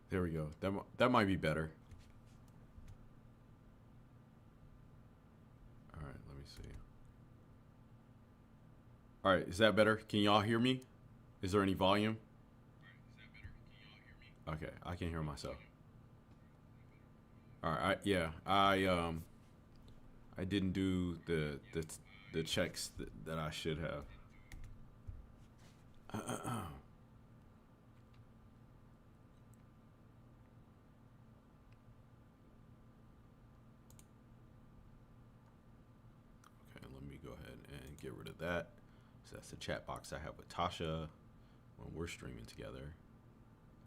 There we go. That might be better. All right, let me see. All right, is that better? Can y'all hear me? Is there any volume? Okay, I can hear myself. All right, I didn't do the checks that I should have. Okay, let me go ahead and get rid of that. So that's the chat box I have with Tasha when we're streaming together.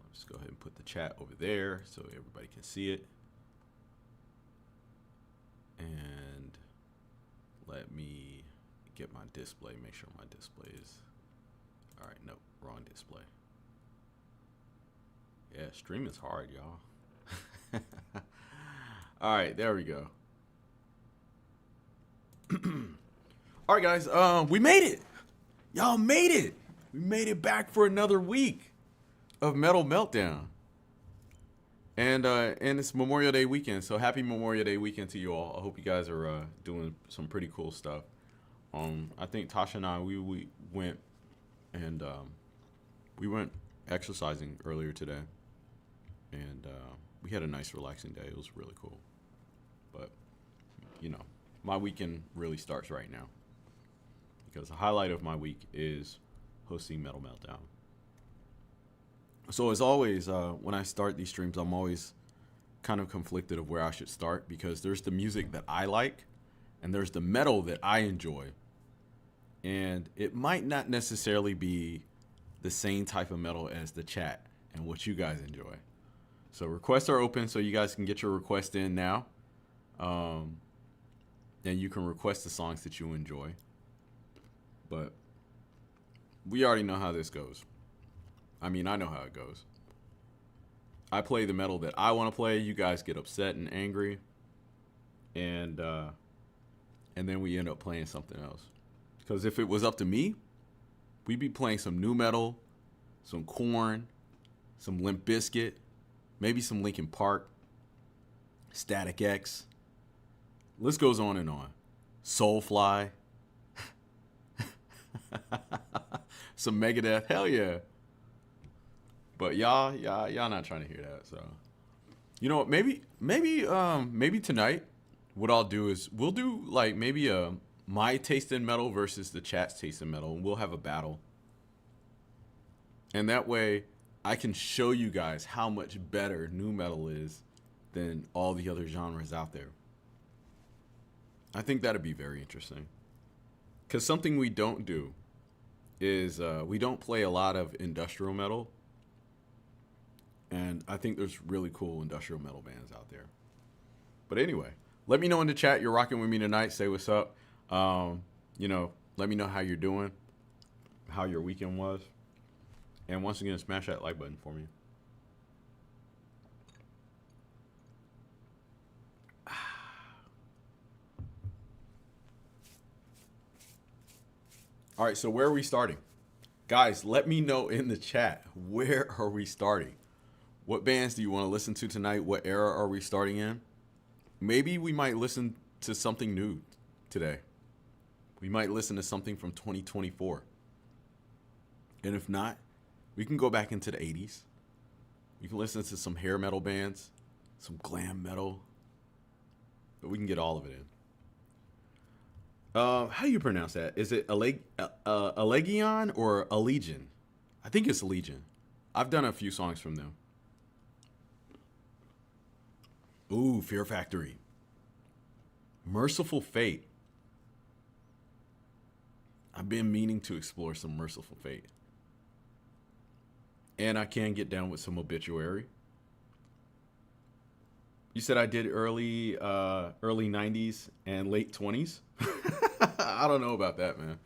Let's go ahead and put the chat over there so everybody can see it. And let me get my display, make sure my display is, all right, nope, wrong display. Yeah, streaming's hard, y'all. All right, there we go. All right, guys, we made it. Y'all made it. We made it back for another week of Metal Meltdown. And it's Memorial Day weekend, so happy Memorial Day weekend to you all. I hope you guys are doing some pretty cool stuff. I think Tasha and I we went and we went exercising earlier today, and we had a nice relaxing day. It was really cool. But you know, my weekend really starts right now because the highlight of my week is hosting Metal Meltdown. So as always, when I start these streams, I'm always kind of conflicted of where I should start because there's the music that I like and there's the metal that I enjoy. And it might not necessarily be the same type of metal as the chat and what you guys enjoy. So requests are open so you guys can get your request in now. And you can request the songs that you enjoy. But we already know how this goes. I mean, I know how it goes. I play the metal that I want to play. You guys get upset and angry, and then we end up playing something else. Because if it was up to me, we'd be playing some new metal, some Korn, some Limp Bizkit, maybe some Linkin Park, Static X. List goes on and on. Soulfly, some Megadeth. Hell yeah. But y'all not trying to hear that. So, you know what? Maybe tonight, what I'll do is we'll do like maybe my taste in metal versus the chat's taste in metal, and we'll have a battle. And that way, I can show you guys how much better new metal is than all the other genres out there. I think that'd be very interesting. Because something we don't do is we don't play a lot of industrial metal. And I think there's really cool industrial metal bands out there. But anyway, let me know in the chat you're rocking with me tonight. Say what's up. You know, let me know how you're doing, how your weekend was. And once again, smash that like button for me. All right, so where are we starting? Guys, let me know in the chat, where are we starting? What bands do you want to listen to tonight? What era are we starting in? Maybe we might listen to something new today. We might listen to something from 2024. And if not, we can go back into the 80s. We can listen to some hair metal bands, some glam metal. But we can get all of it in. How do you pronounce that? Is it Allegion or Allegion? I think it's Allegion. I've done a few songs from them. Ooh, Fear Factory. Merciful Fate. I've been meaning to explore some Merciful Fate. And I can get down with some Obituary. You said I did early 90s and late 20s? I don't know about that, man.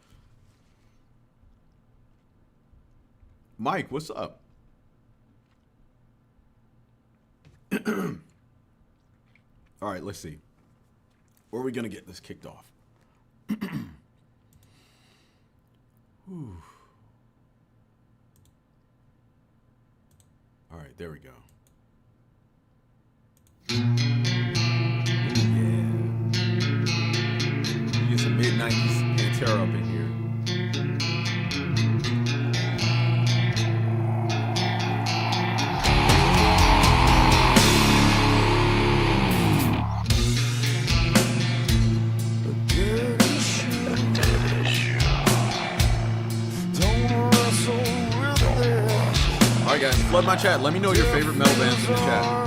Mike, what's up? All right, let's see. Where are we going to get this kicked off? All right, there we go. Pantera up in here. Alright guys, flood my chat. Let me know your favorite metal bands in the chat.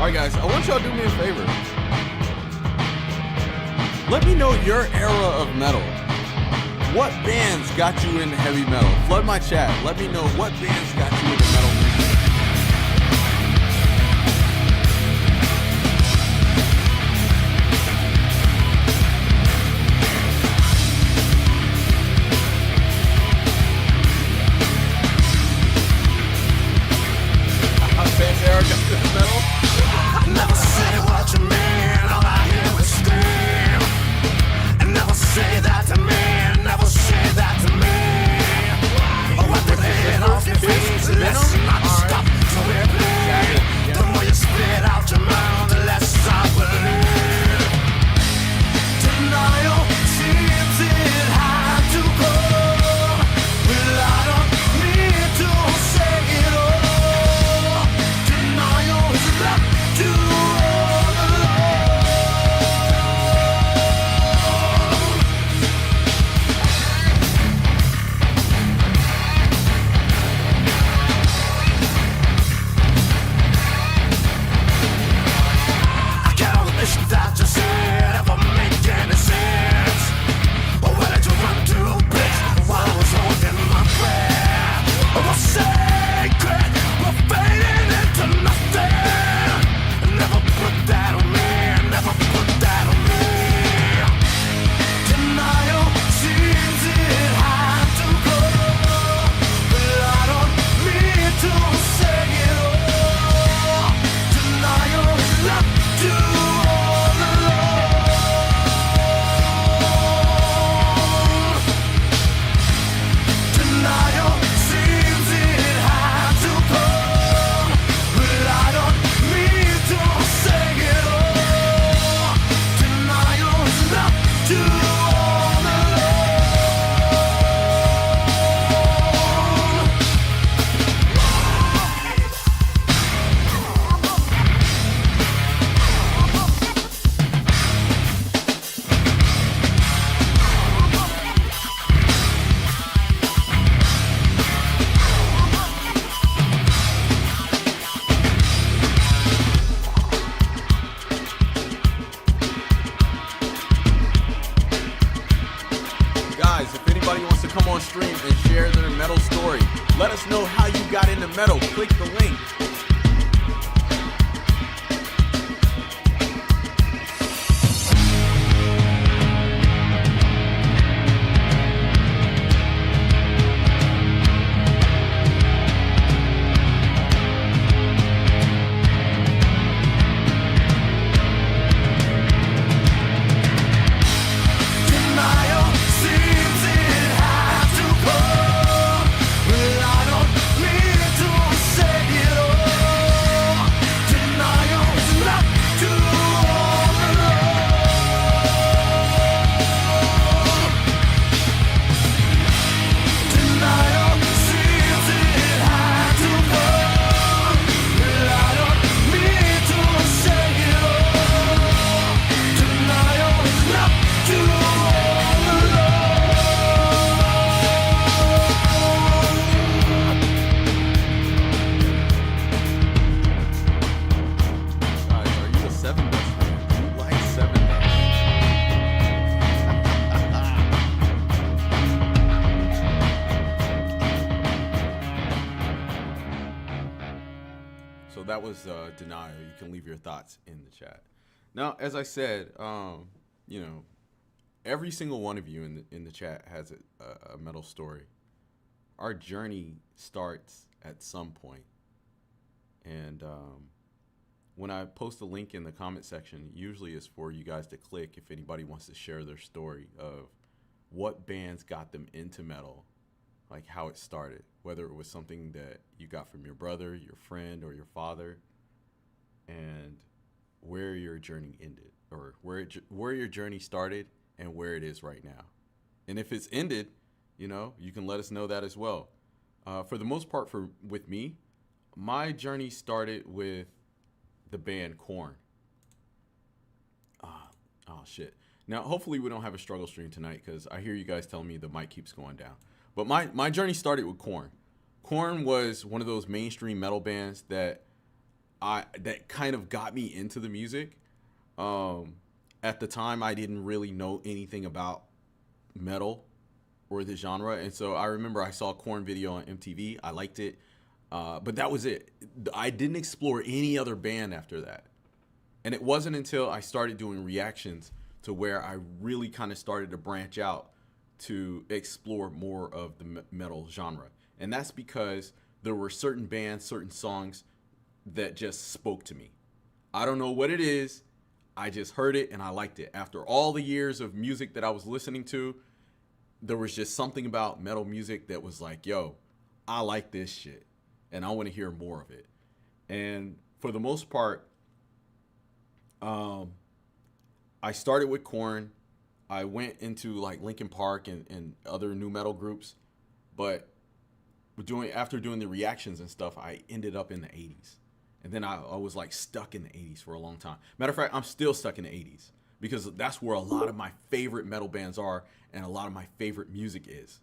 Alright guys, I want y'all to do me a favor. Let me know your era of metal. What bands got you into heavy metal? Flood my chat. Let me know what bands got you into metal music. Pantera got you into metal? Never say what you mean, all I hear is steam. And never say that to me, never say that to me. Oh, what the hell off your face, listen, guys, if anybody wants to come on stream and share their metal story, let us know how you got into metal. Click the link. That was Denial. You can leave your thoughts in the chat. Now, as I said, you know, every single one of you in the chat has a metal story. Our journey starts at some point. And when I post a link in the comment section, usually it's for you guys to click if anybody wants to share their story of what bands got them into metal, like how it started, whether it was something that you got from your brother, your friend, or your father, and where your journey ended, or where your journey started and where it is right now. And if it's ended, you know, you can let us know that as well. For the most part, with me, my journey started with the band Korn. Oh shit. Now, hopefully we don't have a struggle stream tonight, because I hear you guys telling me the mic keeps going down. But my journey started with Korn. Korn was one of those mainstream metal bands that kind of got me into the music. At the time, I didn't really know anything about metal or the genre, and so I remember I saw a Korn video on MTV. I liked it, but that was it. I didn't explore any other band after that, and it wasn't until I started doing reactions to where I really kind of started to branch out to explore more of the metal genre. And that's because there were certain bands, certain songs that just spoke to me. I don't know what it is. I just heard it and I liked it. After all the years of music that I was listening to, there was just something about metal music that was like, yo, I like this shit and I want to hear more of it. And for the most part, I started with Korn. I went into like Linkin Park and other new metal groups, but after doing the reactions and stuff, I ended up in the 80s. And then I was like stuck in the 80s for a long time. Matter of fact, I'm still stuck in the 80s because that's where a lot of my favorite metal bands are and a lot of my favorite music is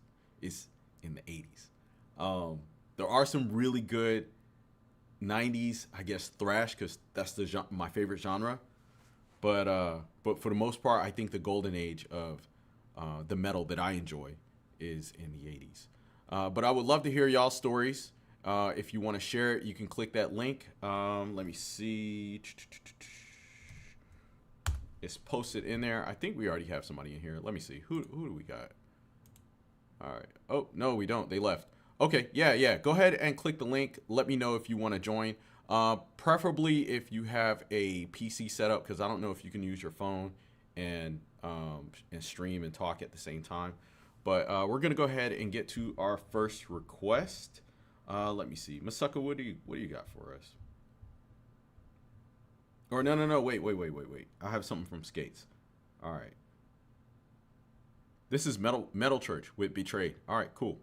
in the 80s. There are some really good 90s, I guess, thrash, because that's my favorite genre. But for the most part, I think the golden age of the metal that I enjoy is in the 80s. But I would love to hear y'all's stories. If you want to share it, you can click that link. Let me see. It's posted in there. I think we already have somebody in here. Let me see. Who do we got? All right. Oh, no, we don't. They left. Okay. Yeah. Go ahead and click the link. Let me know if you want to join. Preferably if you have a PC setup, because I don't know if you can use your phone and stream and talk at the same time. But we're gonna go ahead and get to our first request. Let me see, Masaka, what do you got for us? Or no, wait. I have something from Skates. All right. This is Metal Church with Betrayed. All right, cool.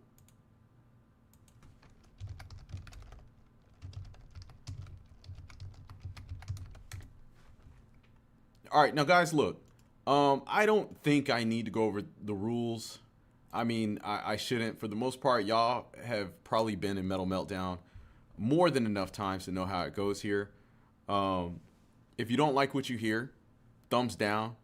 All right, now guys, look. I don't think I need to go over the rules. I mean, I shouldn't. For the most part, y'all have probably been in Metal Meltdown more than enough times to know how it goes here. If you don't like what you hear, thumbs down,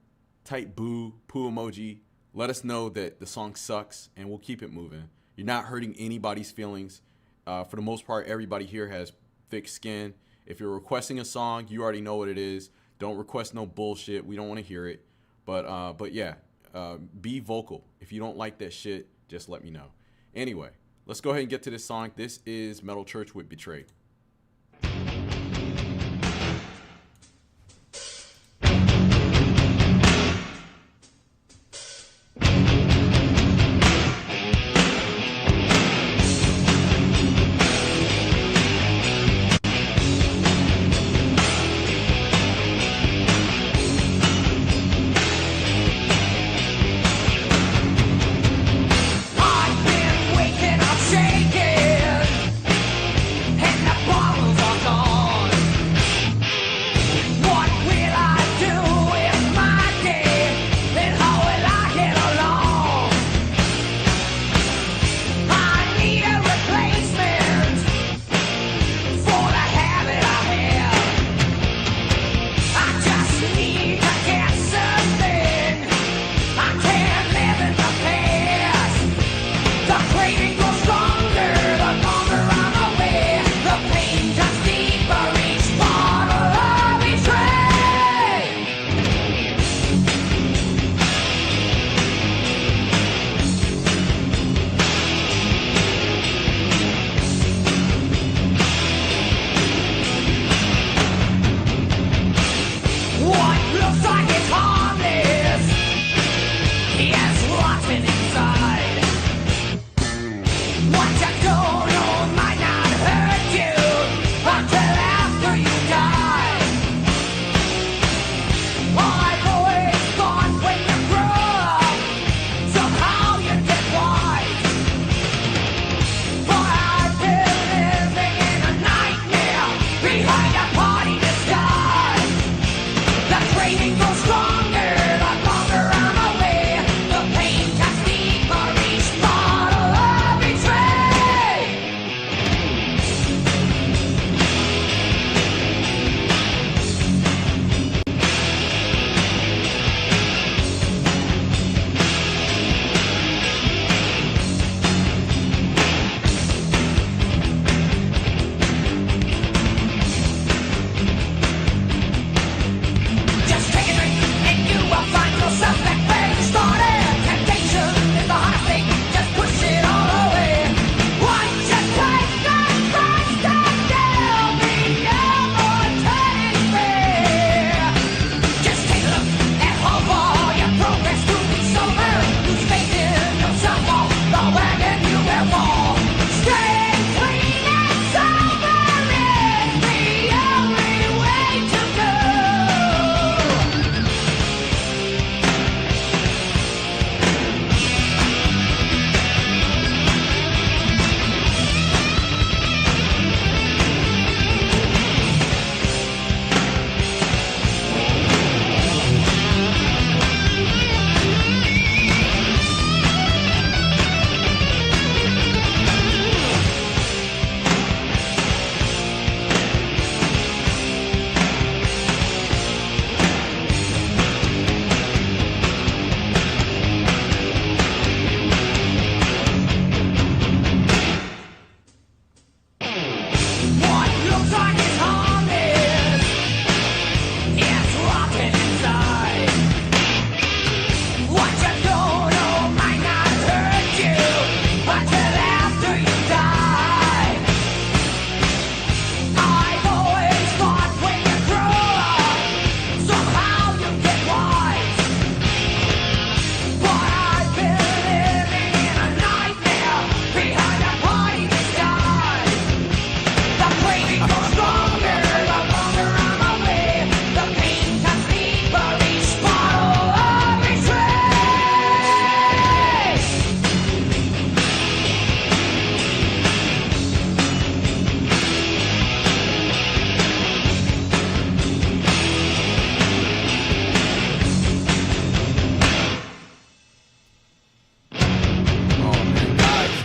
type boo, poo emoji, let us know that the song sucks, and we'll keep it moving. You're not hurting anybody's feelings. For the most part, everybody here has thick skin. If you're requesting a song, you already know what it is. Don't request no bullshit. We don't want to hear it. But yeah, be vocal. If you don't like that shit, just let me know. Anyway, let's go ahead and get to this song. This is Metal Church with Betrayed.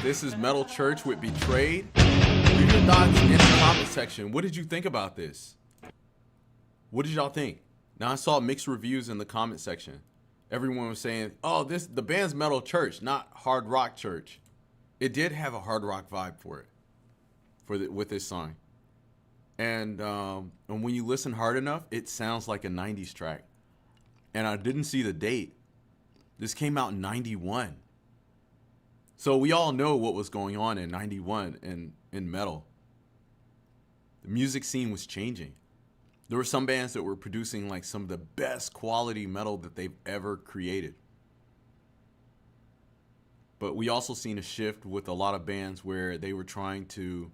This is Metal Church with Betrayed. Leave your thoughts in the comment section. What did you think about this? What did y'all think? Now, I saw mixed reviews in the comment section. everyone was saying, "Oh, the band's metal church, not hard rock church." It did have a hard rock vibe with this song, and when you listen hard enough, it sounds like a '90s track. And I didn't see the date. This came out in '91, so we all know what was going on in '91 in metal. The music scene was changing. There were some bands that were producing like some of the best quality metal that they've ever created. But we also seen a shift with a lot of bands where they were trying to,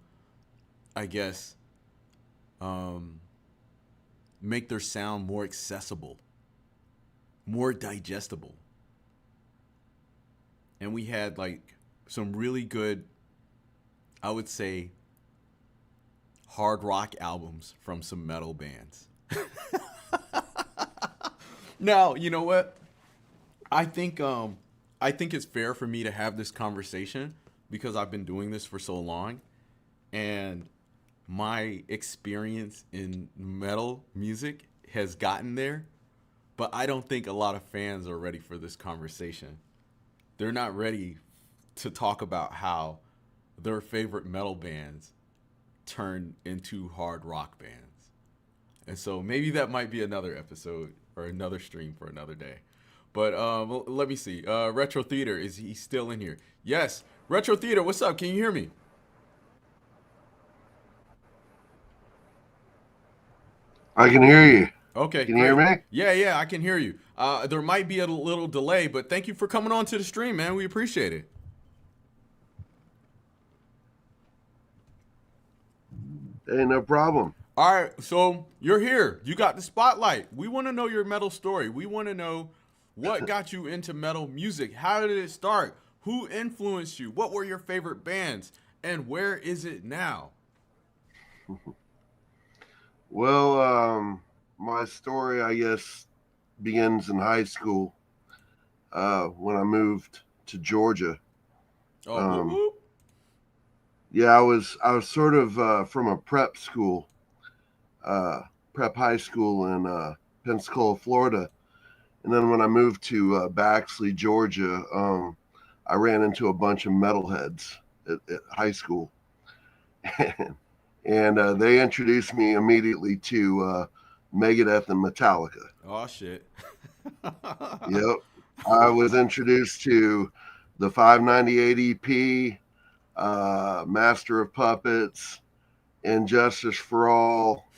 I guess, make their sound more accessible, more digestible. And we had like some really good, I would say, hard rock albums from some metal bands. Now, you know what? I think it's fair for me to have this conversation because I've been doing this for so long, and my experience in metal music has gotten there, but I don't think a lot of fans are ready for this conversation. They're not ready to talk about how their favorite metal bands turn into hard rock bands. And so maybe that might be another episode or another stream for another day. But let me see. Retro Theater, is he still in here? Yes. Retro Theater, what's up? Can you hear me? I can hear you. Okay. Can you hear me? Yeah, I can hear you. There might be a little delay, but thank you for coming on to the stream, man. We appreciate it. Hey, no problem. All right, so you're here. You got the spotlight. We want to know your metal story. We want to know what got you into metal music. How did it start? Who influenced you? What were your favorite bands? And where is it now? Well, my story, I guess, begins in high school when I moved to Georgia. Oh, Yeah, I was sort of from a prep school, prep high school in Pensacola, Florida. And then when I moved to Baxley, Georgia, I ran into a bunch of metalheads at high school. And they introduced me immediately to Megadeth and Metallica. Oh, shit. Yep. I was introduced to the 598 EP, Master of Puppets, Injustice for All,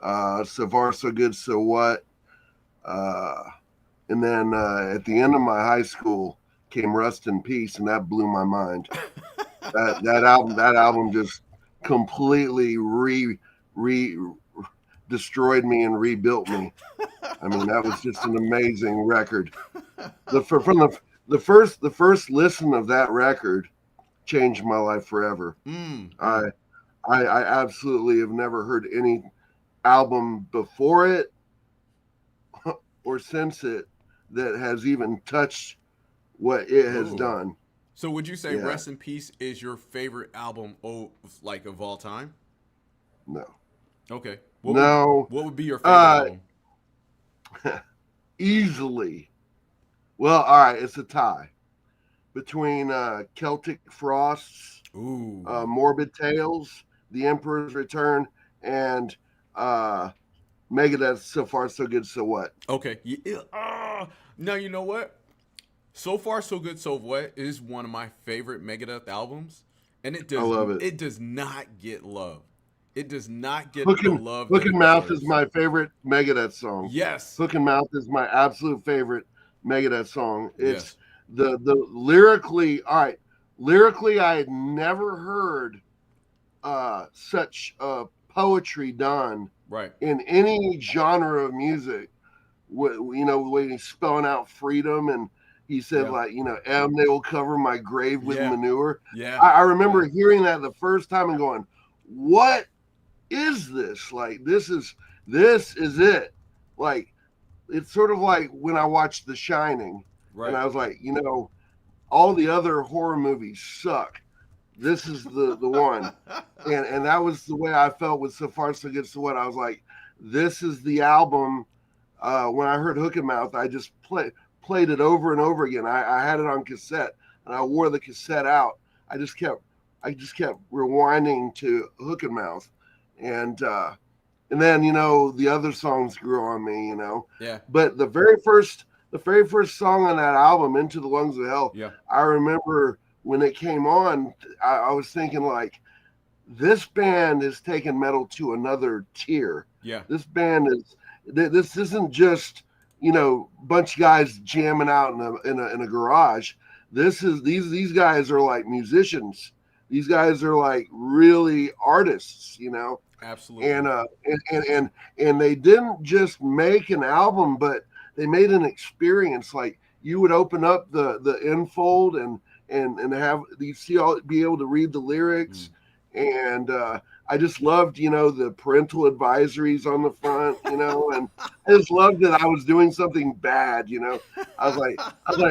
So Far So Good So What. And then at the end of my high school came Rust in Peace, and that blew my mind. that album just completely destroyed me and rebuilt me. I mean, that was just an amazing record. The first listen of that record changed my life forever. I absolutely have never heard any album before it or since it that has even touched what it has done. So would you say Rest in Peace is your favorite album of all time? No. Okay. What would be your favorite album? Easily. Well, all right, it's a tie between Celtic Frosts, Morbid Tales, The Emperor's Return, and Megadeth, So Far So Good So What. Okay. Now you know what? So Far So Good So What is one of my favorite Megadeth albums, and I love it. It does not get love. It does not get the love. Hook and Mouth is my favorite Megadeth song. Yes. Hook and Mouth is my absolute favorite Megadeth song. It's the lyrically, all right. Lyrically, I had never heard such poetry done in any genre of music. When he's spelling out freedom, and he said they will cover my grave with manure. Yeah. I remember hearing that the first time and going, what is this? Like, this is it. Like, it's sort of like when I watched The Shining, and I was like, all the other horror movies suck. This is the one. And that was the way I felt with So Far So Good So What. I was like, this is the album. When I heard Hook and Mouth, I just played it over and over again. I had it on cassette, and I wore the cassette out. I just kept rewinding to Hook and Mouth, and then the other songs grew on me. Yeah. But the very first song on that album, Into the Lungs of Hell, Yeah. I remember when it came on, I was thinking like, this band is taking metal to another tier. Yeah. This band this isn't just bunch of guys jamming out in a garage. These guys are like musicians. These guys are like really artists, Absolutely. And they didn't just make an album, but they made an experience. Like, you would open up the infold and have be able to read the lyrics. And I just loved, the parental advisories on the front, and I just loved that I was doing something bad, I was like,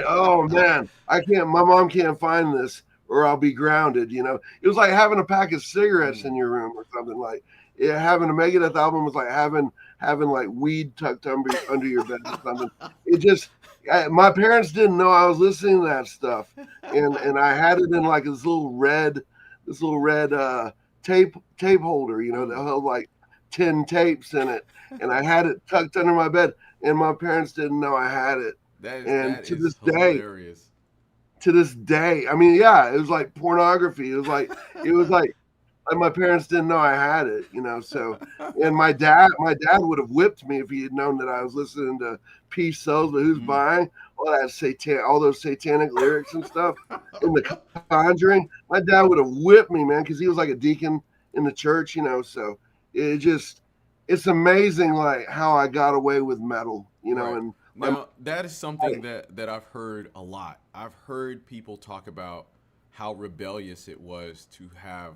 oh man, my mom can't find this or I'll be grounded, It was like having a pack of cigarettes in your room or something. Like, having a Megadeth album was like having like weed tucked under your bed or something. It just, my parents didn't know I was listening to that stuff, and I had it in like this little red tape holder, that held like 10 tapes in it, and I had it tucked under my bed, and my parents didn't know I had it. That is hilarious. To this day, I mean, yeah, it was like pornography. It was like my parents didn't know I had it, So, and my dad would have whipped me if he had known that I was listening to Peace Sells, but who's buying all those satanic lyrics and stuff in the Conjuring. My dad would have whipped me, man, because he was like a deacon in the church, So it's amazing, like, how I got away with metal, Right. And now that is something that I've heard a lot. I've heard people talk about how rebellious it was to have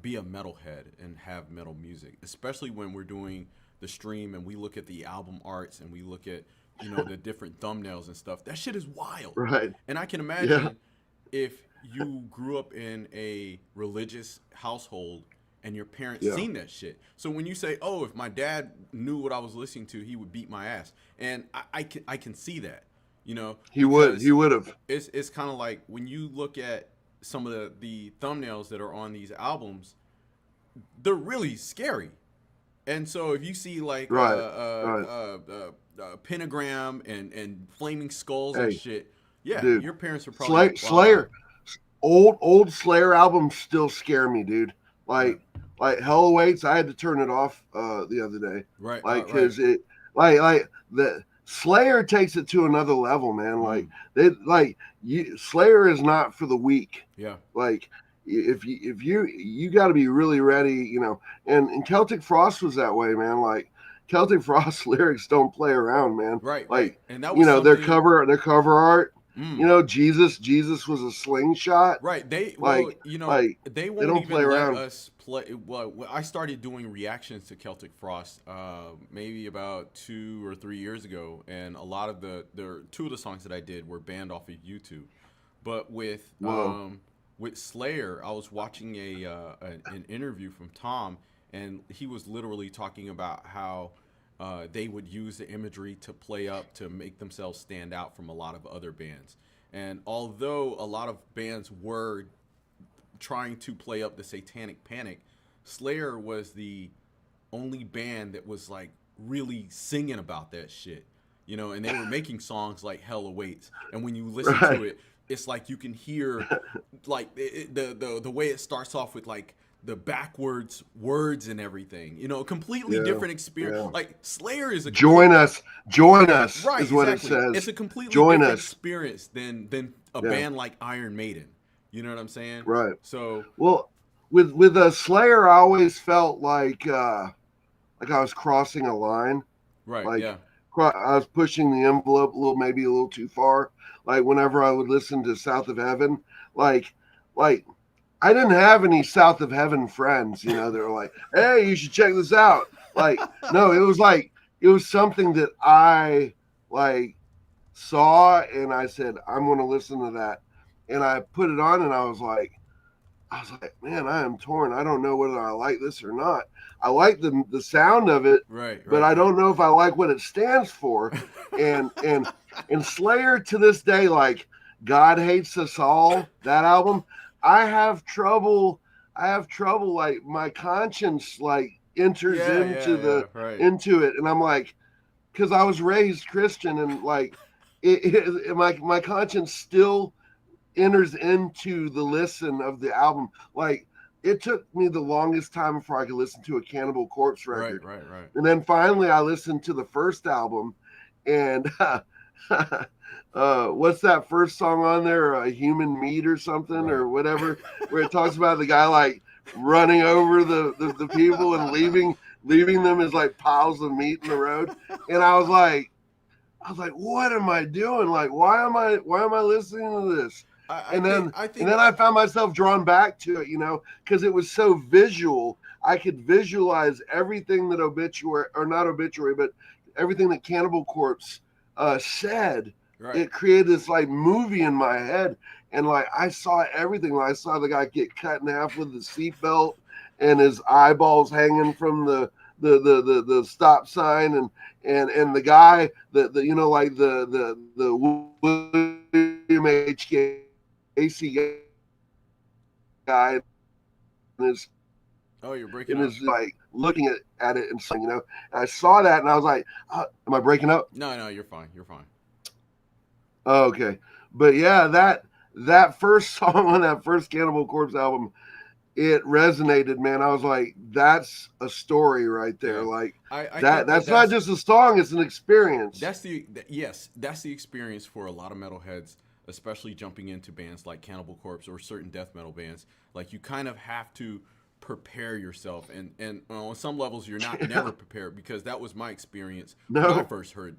be a metalhead and have metal music, especially when we're doing the stream and we look at the album arts and we look at the different thumbnails and stuff. That shit is wild, right? And I can imagine if you grew up in a religious household and your parents seen that shit. So when you say, oh, if my dad knew what I was listening to, he would beat my ass, and I can see that, he would have. It's kind of like when you look at some of the thumbnails that are on these albums, they're really scary. And so if you see like pentagram and flaming skulls and shit, dude, your parents are probably Slayer. Old Slayer albums still scare me, dude. Like Hell Awaits, I had to turn it off the other day. Right. Like, because it the Slayer takes it to another level, man. Like Slayer is not for the weak. Yeah. Like, if you got to be really ready, And Celtic Frost was that way, man. Like, Celtic Frost lyrics don't play around, man. Right. Like, and that was their cover art. Jesus was a slingshot. Right. They won't even play around. let us play. Well, I started doing reactions to Celtic Frost maybe about 2 or 3 years ago, and a lot of two of the songs that I did were banned off of YouTube. But with Slayer, I was watching an interview from Tom, and he was literally talking about how they would use the imagery to play up to make themselves stand out from a lot of other bands. And although a lot of bands were trying to play up the satanic panic, Slayer was the only band that was like really singing about that shit, and they were making songs like Hell Awaits. And when you listen to it, it's like you can hear like the way it starts off with like the backwards words and everything, completely different experience. Yeah. Like, Slayer is join us right, is what exactly. It says. It's a completely different experience than a band like Iron Maiden. You know what I'm saying? Right. So, well, with a Slayer, I always felt like I was crossing a line. Right. Like, yeah. I was pushing the envelope maybe a little too far. Like, whenever I would listen to South of Heaven, like I didn't have any South of Heaven friends, they were like, hey, you should check this out. Like, no, it was something that I saw, and I said, I'm going to listen to that. And I put it on, and I was like, I was like, man, I am torn. I don't know whether I like this or not. I like the sound of it, right, but I don't know if I like what it stands for. and Slayer to this day, like God Hates Us All, that album, I have trouble. Like my conscience like enters into it, and I'm like, because I was raised Christian, and like my conscience still enters into the listen of the album. Like it took me the longest time before I could listen to a Cannibal Corpse record. Right. And then finally I listened to the first album, and what's that first song on there? Human Meat or something, or whatever, where it talks about the guy like running over the people and leaving them as like piles of meat in the road. And I was like, what am I doing? Like, why am I listening to this? And then I found myself drawn back to it, because it was so visual. I could visualize everything that but everything that Cannibal Corpse said. Right. It created this like movie in my head, and like I saw everything. Like, I saw the guy get cut in half with the seatbelt, and his eyeballs hanging from the stop sign, and the guy the William H. Gacy guy is you're breaking up. Is like looking at it and saying, and I saw that and I was like, am I breaking up? No, you're fine. Oh, okay. But yeah, that first song on that first Cannibal Corpse album, it resonated, man. I was like, that's a story right there. Yeah. Like that's not just a song, it's an experience. That's the experience for a lot of metalheads, especially jumping into bands like Cannibal Corpse or certain death metal bands. Like, you kind of have to prepare yourself, and on some levels you're never prepared, because that was my experience when I first heard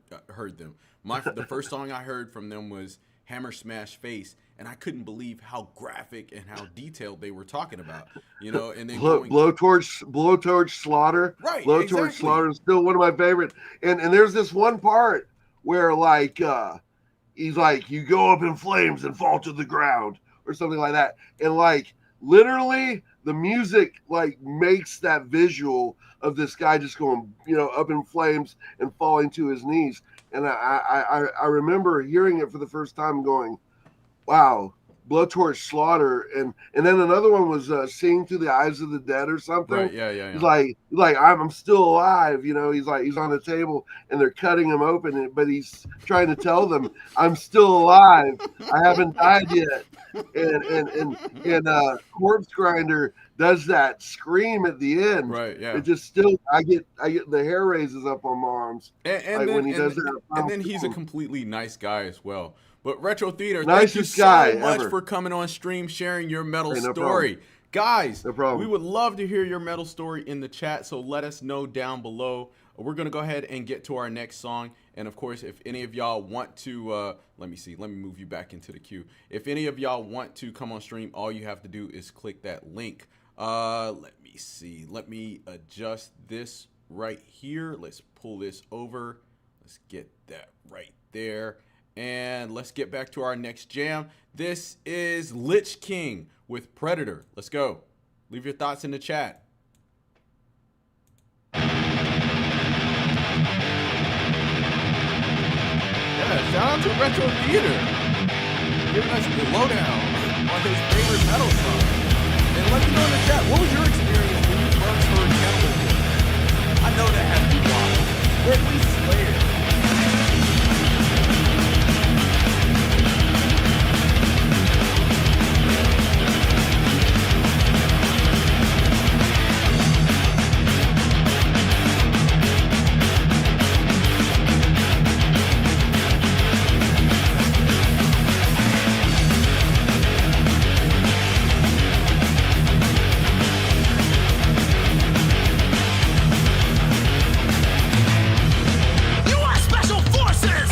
them. The first song I heard from them was Hammer Smash Face, and I couldn't believe how graphic and how detailed they were talking about, and then Blowtorch Slaughter. Right. Blowtorch Slaughter is still one of my favorite. And there's this one part where like he's like, you go up in flames and fall to the ground or something like that. And like literally the music like makes that visual of this guy just going, up in flames and falling to his knees. And I remember hearing it for the first time going, wow, Blowtorch Slaughter. And then another one was Seeing Through the Eyes of the Dead or something. Right, yeah. He's like, I'm still alive. He's like, he's on the table and they're cutting him open, but he's trying to tell them, I'm still alive. I haven't died yet. And Corpse Grinder does that scream at the end. Right, yeah. It just still, I get the hair raises up on my arms. And then he's a completely nice guy as well. But Retro Theater, thank you so much for coming on stream, sharing your metal story. Problem. Guys, we would love to hear your metal story in the chat, so let us know down below. We're going to go ahead and get to our next song. And, of course, if any of y'all want to, let me move you back into the queue. If any of y'all want to come on stream, all you have to do is click that link. Let me see. Let me adjust this right here. Let's pull this over. Let's get that right there. And let's get back to our next jam. This is Lich King with Predator. Let's go. Leave your thoughts in the chat. Yeah, shout out to Retro Theater, giving us the lowdown on his favorite metal song. And let me know in the chat, what was your experience when you first heard Cannibal Corpse? I know that had to be wild. Or at least Slayer. You are special forces!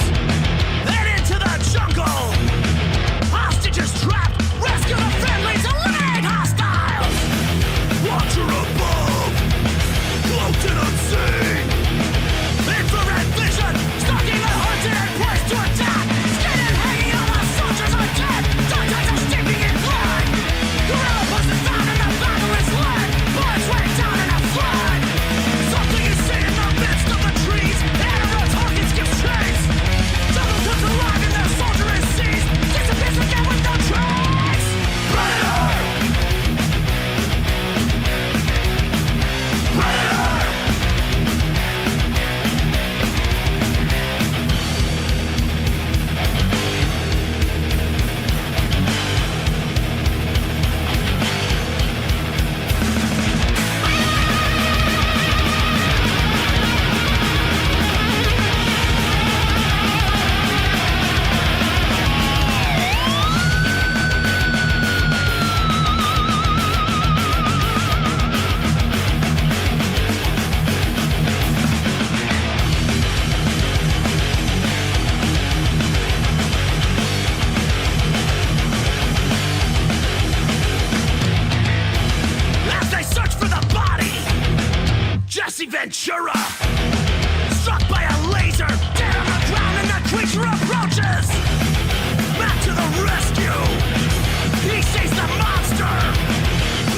Pantera, struck by a laser, dead on the ground and the creature approaches. Back to the rescue, he sees the monster.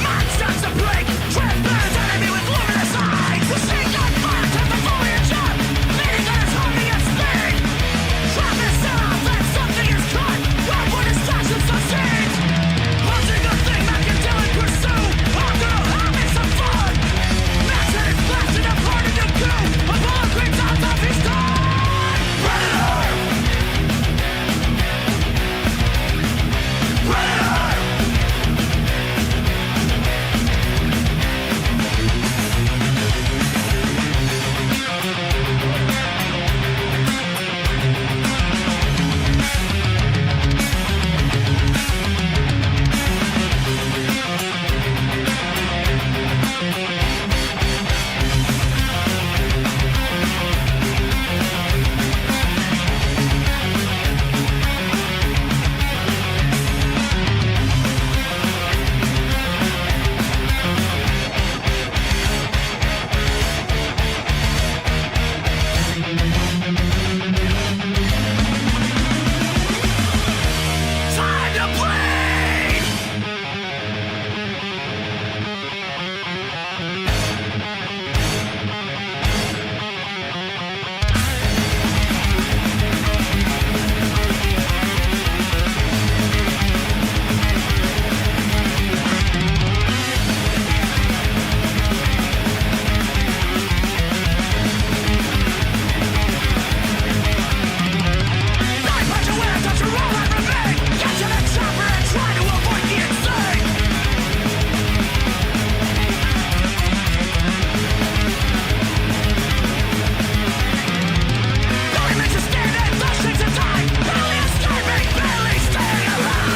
Man starts to break, transparent enemy with luminous eyes. The snake on fire turns the foliage up, leading on his homing at speed. Trap is set off and something is caught, right when distraction succeeds. Hunting a thing that can tell and pursue, I'm gonna have me some fun. Max head is blasted apart into goo, a bullet creeps out of his gun. Predator! Predator! Time to bleed! Nine punch away, touch your roll and remain. Get to the chopper and try to avoid the insane. No image is standing, the shakes of time. Barely escaping, barely staying alive.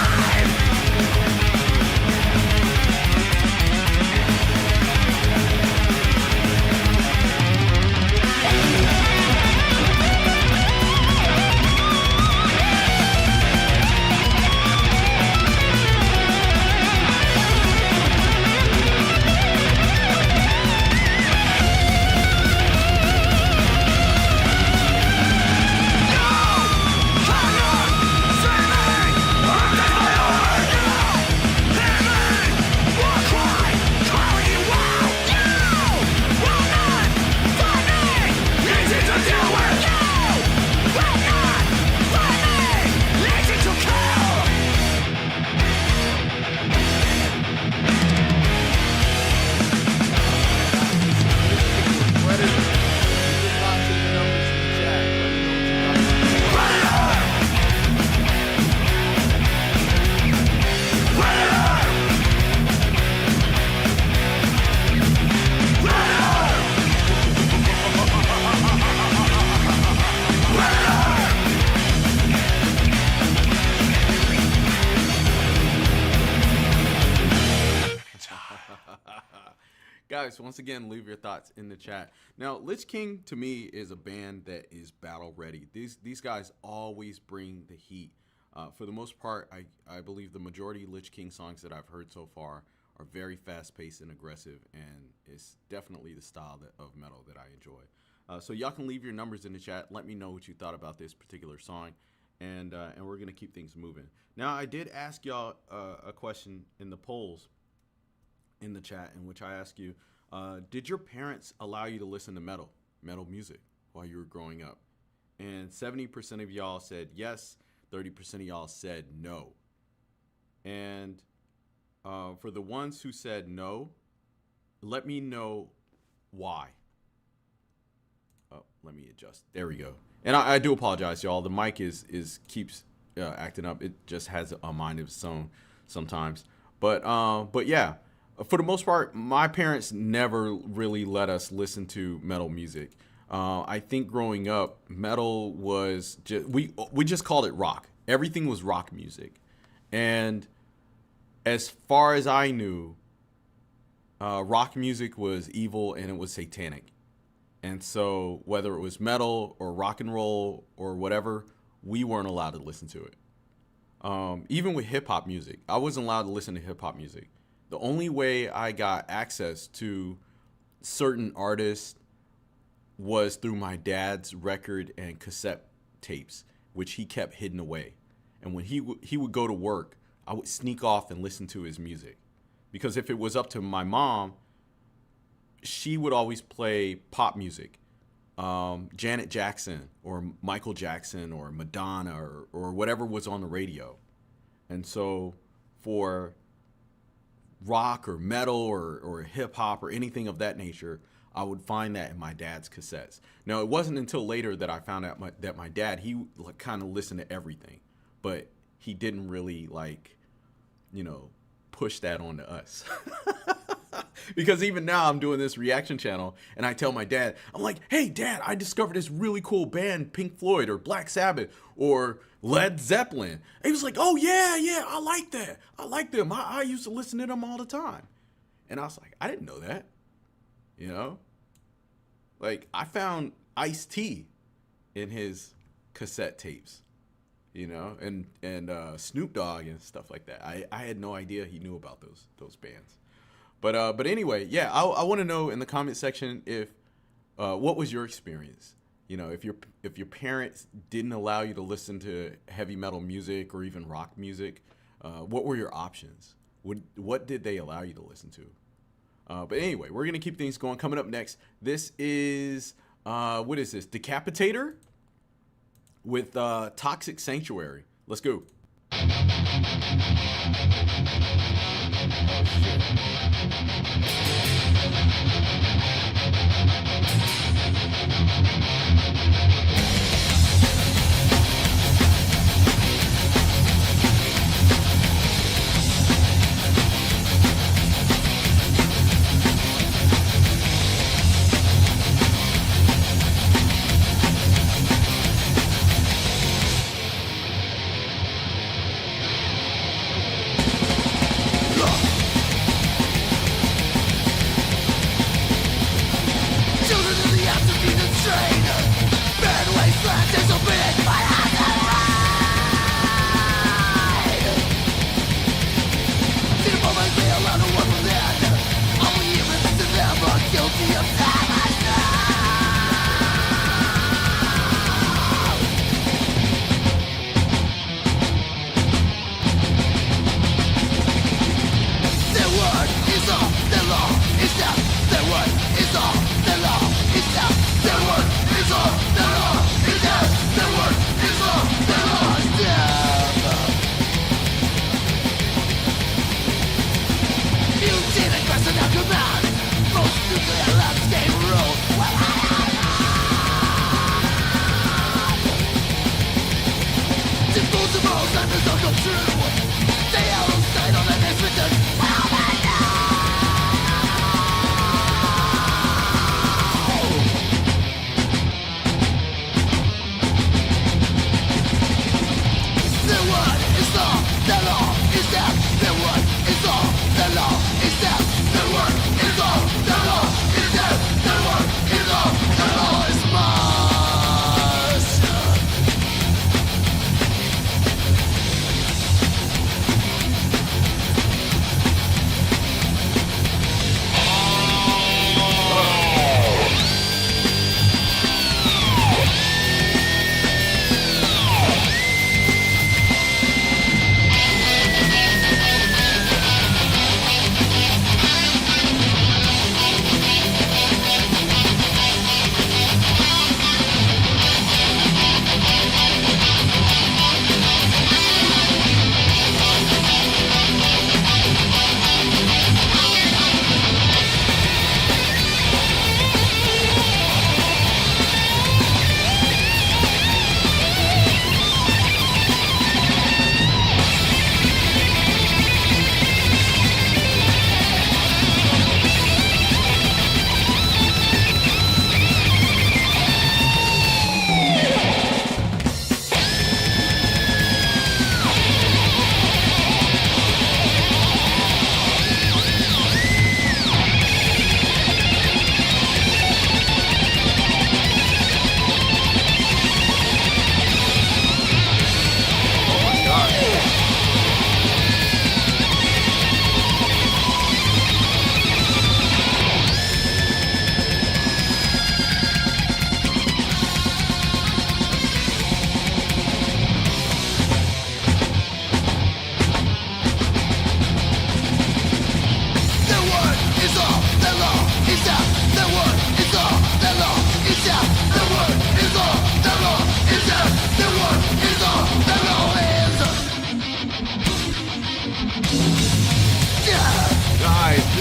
Guys, once again, leave your thoughts in the chat. Now, Lich King to me is a band that is battle ready. These guys always bring the heat. For the most part, I believe the majority of Lich King songs that I've heard so far are very fast-paced and aggressive, and it's definitely the style of metal that I enjoy. So y'all can leave your numbers in the chat. Let me know what you thought about this particular song, and we're gonna keep things moving. Now, I did ask y'all a question in the polls in the chat, in which I asked you, did your parents allow you to listen to metal music while you were growing up? And 70% of y'all said yes, 30% of y'all said no. And for the ones who said no, let me know why. Oh, let me adjust. There we go. And I do apologize, y'all. The mic keeps acting up. It just has a mind of its own sometimes. But yeah. For the most part, my parents never really let us listen to metal music. I think growing up, metal was just, we just called it rock. Everything was rock music. And as far as I knew, rock music was evil and it was satanic. And so whether it was metal or rock and roll or whatever, we weren't allowed to listen to it. Even with hip hop music, I wasn't allowed to listen to hip hop music. The only way I got access to certain artists was through my dad's record and cassette tapes, which he kept hidden away. And when he would go to work, I would sneak off and listen to his music. Because if it was up to my mom, she would always play pop music. Janet Jackson or Michael Jackson or Madonna or whatever was on the radio. And so for rock or metal or hip hop or anything of that nature, I would find that in my dad's cassettes. Now, it wasn't until later that I found out that my dad, he kind of listened to everything, but he didn't really push that onto us. Because even now I'm doing this reaction channel and I tell my dad, I'm like, hey dad, I discovered this really cool band, Pink Floyd or Black Sabbath or Led Zeppelin. And he was like, oh yeah, I like that. I like them. I used to listen to them all the time. And I was like, I didn't know that. Like I found Ice-T in his cassette tapes, and Snoop Dogg and stuff like that. I had no idea he knew about those bands. But anyway, yeah, I want to know in the comment section if what was your experience? If your parents didn't allow you to listen to heavy metal music or even rock music, what were your options? What did they allow you to listen to? But anyway, we're gonna keep things going. Coming up next, this is what is this? Decapitator with Toxic Sanctuary. Let's go.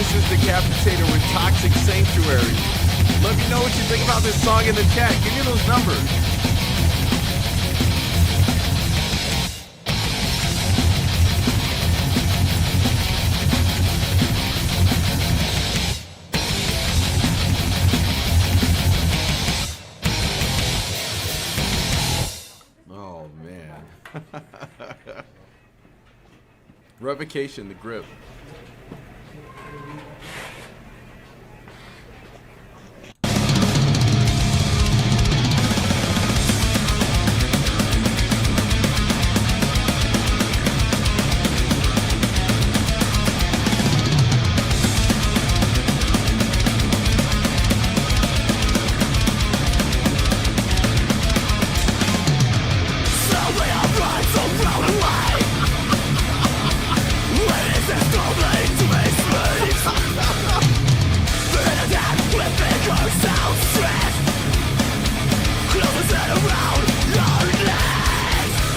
This is Decapitated with Toxic Sanctuary. Let me know what you think about this song in the chat. Give me those numbers. Oh, man. Revocation, the grip.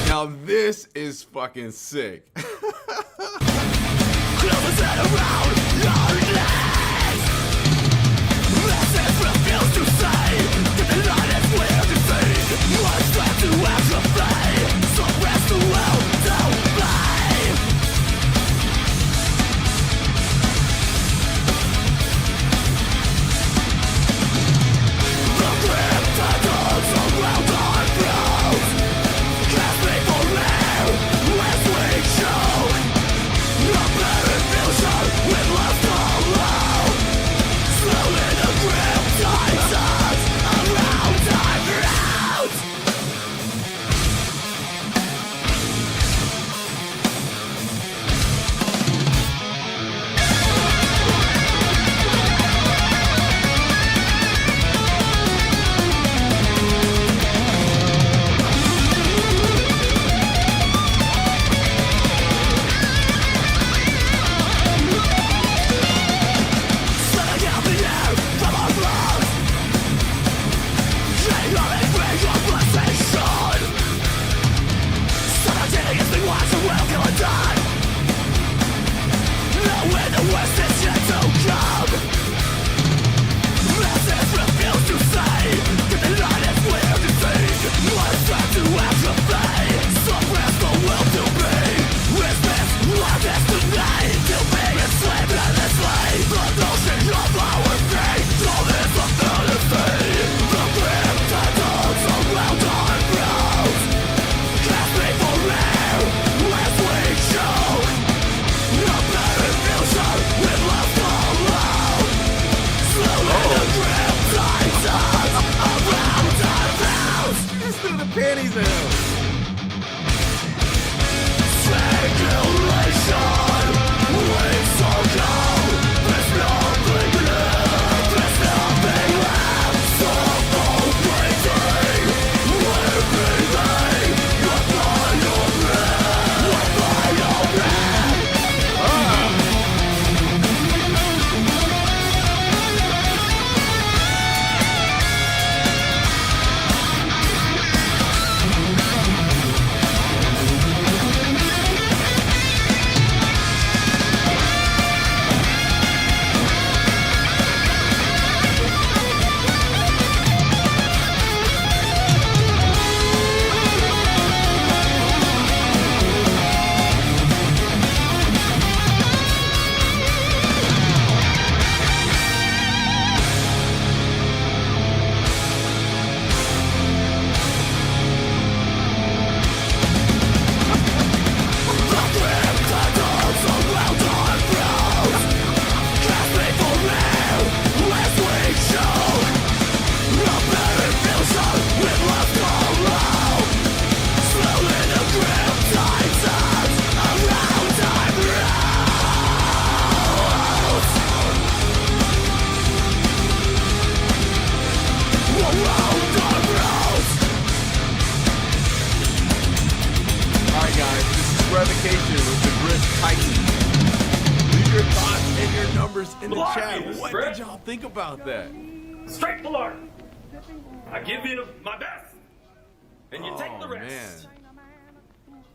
Now this is fucking sick. Revocation with the Grit Titan. Leave your thoughts and your numbers in the chat. What did y'all think about that? Strike the lark. I give you my best, and you take the rest.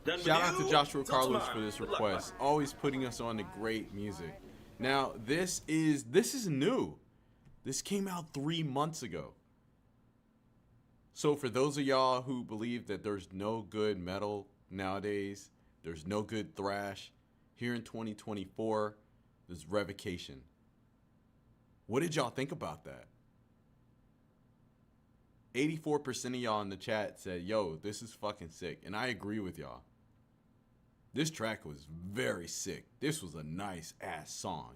Man. Shout out to Joshua Carlos for this request. Always putting us on to great music. Now, this is new. This came out 3 months ago. So for those of y'all who believe that there's no good metal nowadays, there's no good thrash, here in 2024, there's Revocation. What did y'all think about that? 84% of y'all in the chat said, yo, this is fucking sick. And I agree with y'all. This track was very sick. This was a nice ass song.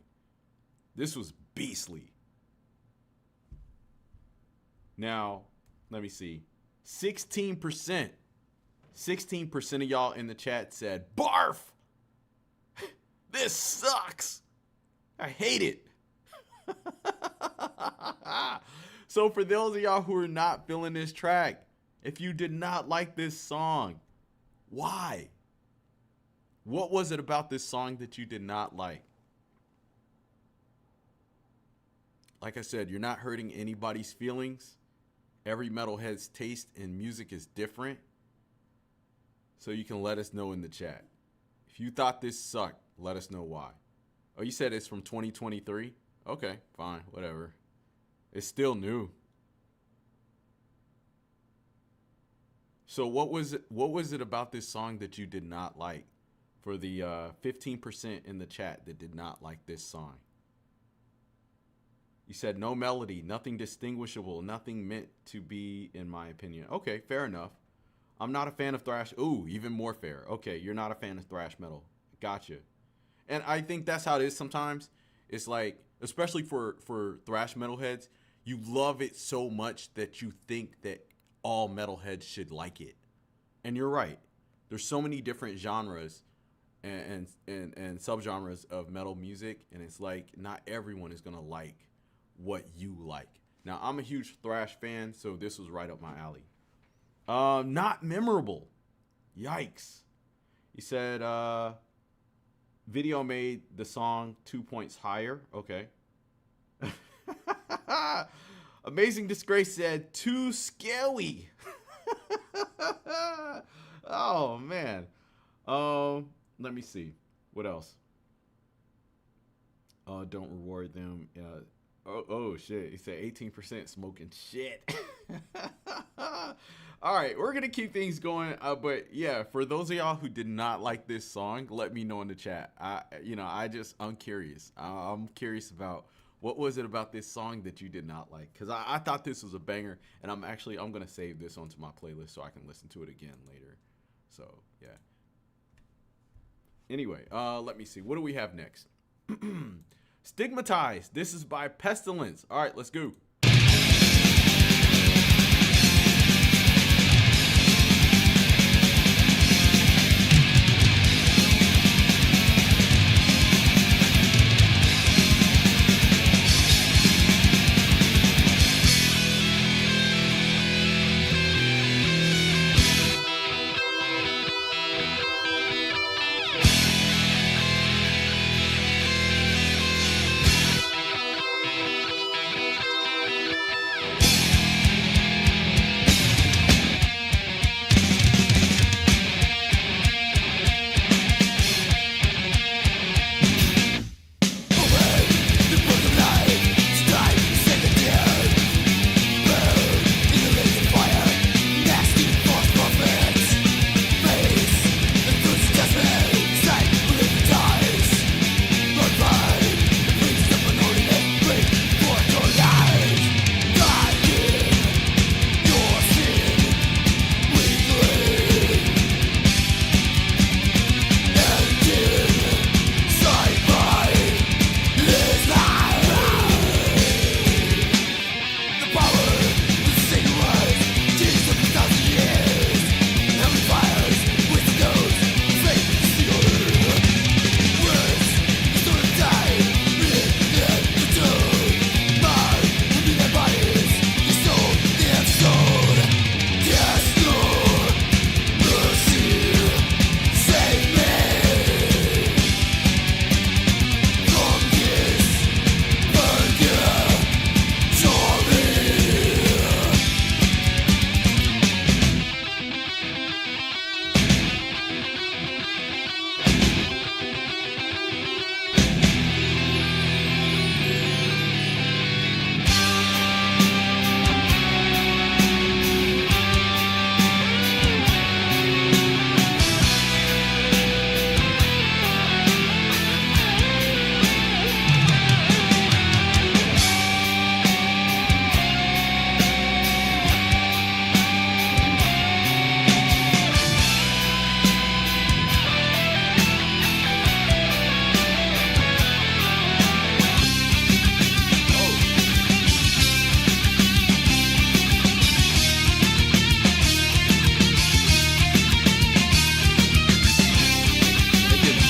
This was beastly. Now, let me see. 16% of y'all in the chat said, barf! This sucks! I hate it. So for those of y'all who are not feeling this track, if you did not like this song, why? What was it about this song that you did not like? Like I said, you're not hurting anybody's feelings. Every metalhead's taste in music is different. So you can let us know in the chat. If you thought this sucked, let us know why. Oh, you said it's from 2023? Okay, fine, whatever. It's still new. So what was it about this song that you did not like? For the 15% in the chat that did not like this song. You said no melody, nothing distinguishable, nothing meant to be, in my opinion. Okay, fair enough. I'm not a fan of thrash. Ooh, even more fair. Okay, you're not a fan of thrash metal. Gotcha. And I think that's how it is sometimes. It's like, especially for thrash metalheads, you love it so much that you think that all metalheads should like it. And you're right. There's so many different genres and subgenres of metal music, and it's like not everyone is gonna like what you like. Now, I'm a huge thrash fan, so this was right up my alley. Not memorable. Yikes. He said video made the song 2 points higher. Okay. Amazing Disgrace said too scary. Oh man. Let me see. What else? Don't reward them. Oh shit. He said 18% smoking shit. All right, we're gonna keep things going. But yeah, for those of y'all who did not like this song, let me know in the chat. I'm curious. I'm curious about what was it about this song that you did not like? Because I thought this was a banger, and I'm gonna save this onto my playlist so I can listen to it again later. So yeah. Anyway, let me see. What do we have next? Stigmatized. This is by Pestilence. All right, let's go.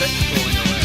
technical in your way.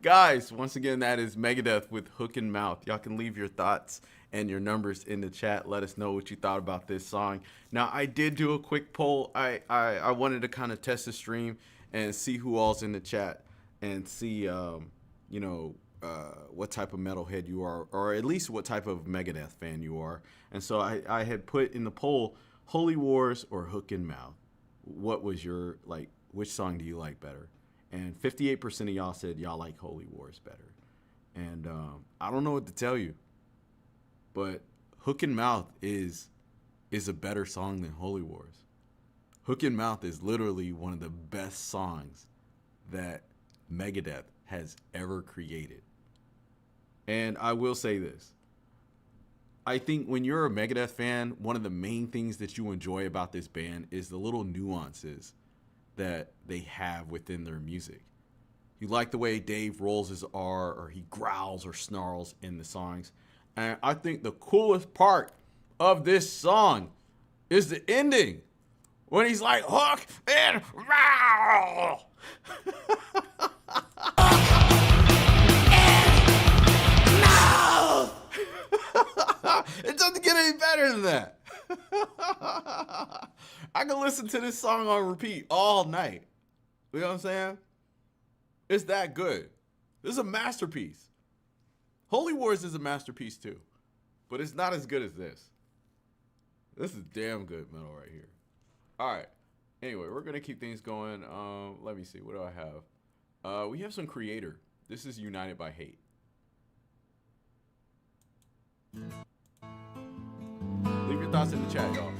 Guys, once again, that is Megadeth with Hook and Mouth. Y'all can leave your thoughts and your numbers in the chat. Let us know what you thought about this song. Now, I did do a quick poll. I wanted to kind of test the stream and see who all's in the chat and see, what type of metalhead you are, or at least what type of Megadeth fan you are. And so I had put in the poll, Holy Wars or Hook and Mouth. What was your, which song do you like better? And 58% of y'all said y'all like Holy Wars better. And I don't know what to tell you, but Hook and Mouth is a better song than Holy Wars. Hook and Mouth is literally one of the best songs that Megadeth has ever created. And I will say this. I think when you're a Megadeth fan, one of the main things that you enjoy about this band is the little nuances that they have within their music. You like the way Dave rolls his R, or he growls or snarls in the songs. And I think the coolest part of this song is the ending, when he's like, hook and row. It doesn't get any better than that. I can listen to this song on repeat all night. You know what I'm saying? It's that good. This is a masterpiece. Holy Wars is a masterpiece too, but it's not as good as this. This is damn good metal right here. All right. Anyway, we're gonna keep things going. Let me see. What do I have? We have some Creator. This is United by Hate. Leave your thoughts in the chat, y'all.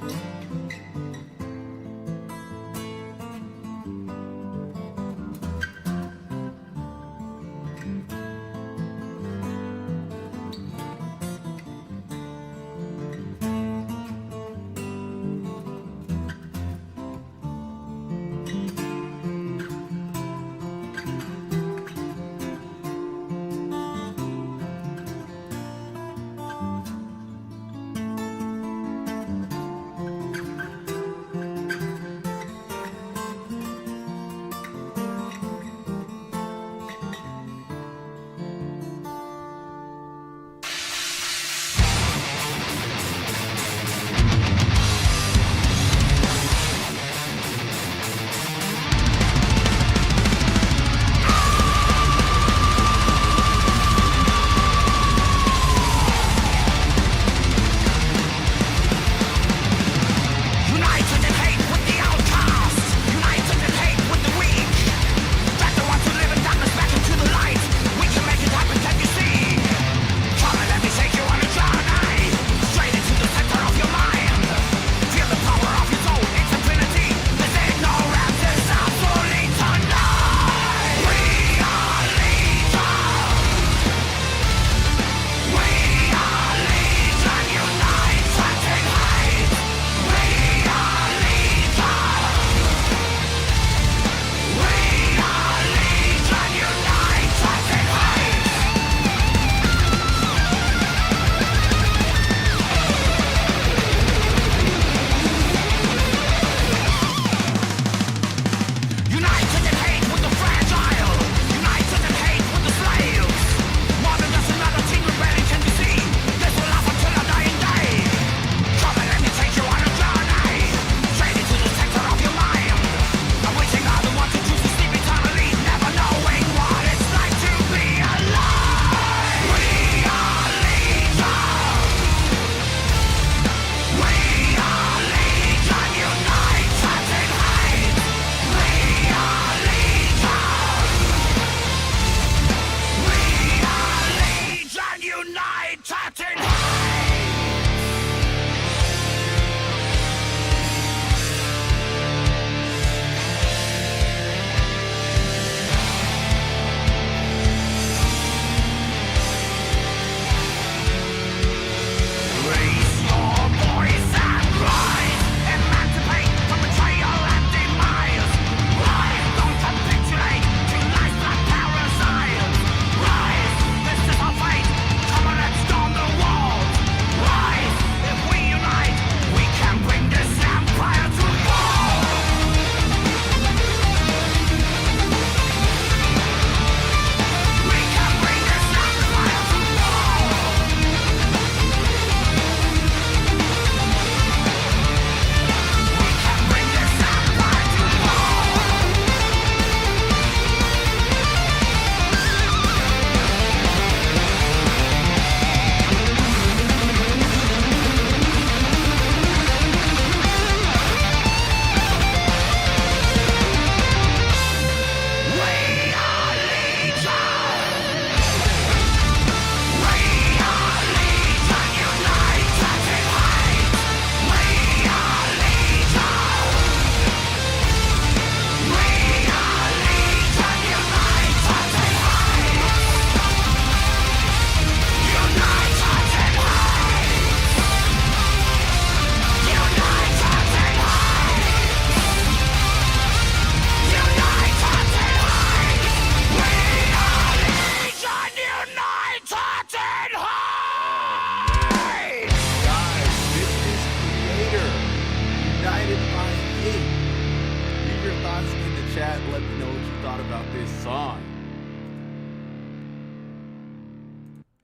chat. Let me know what you thought about this song.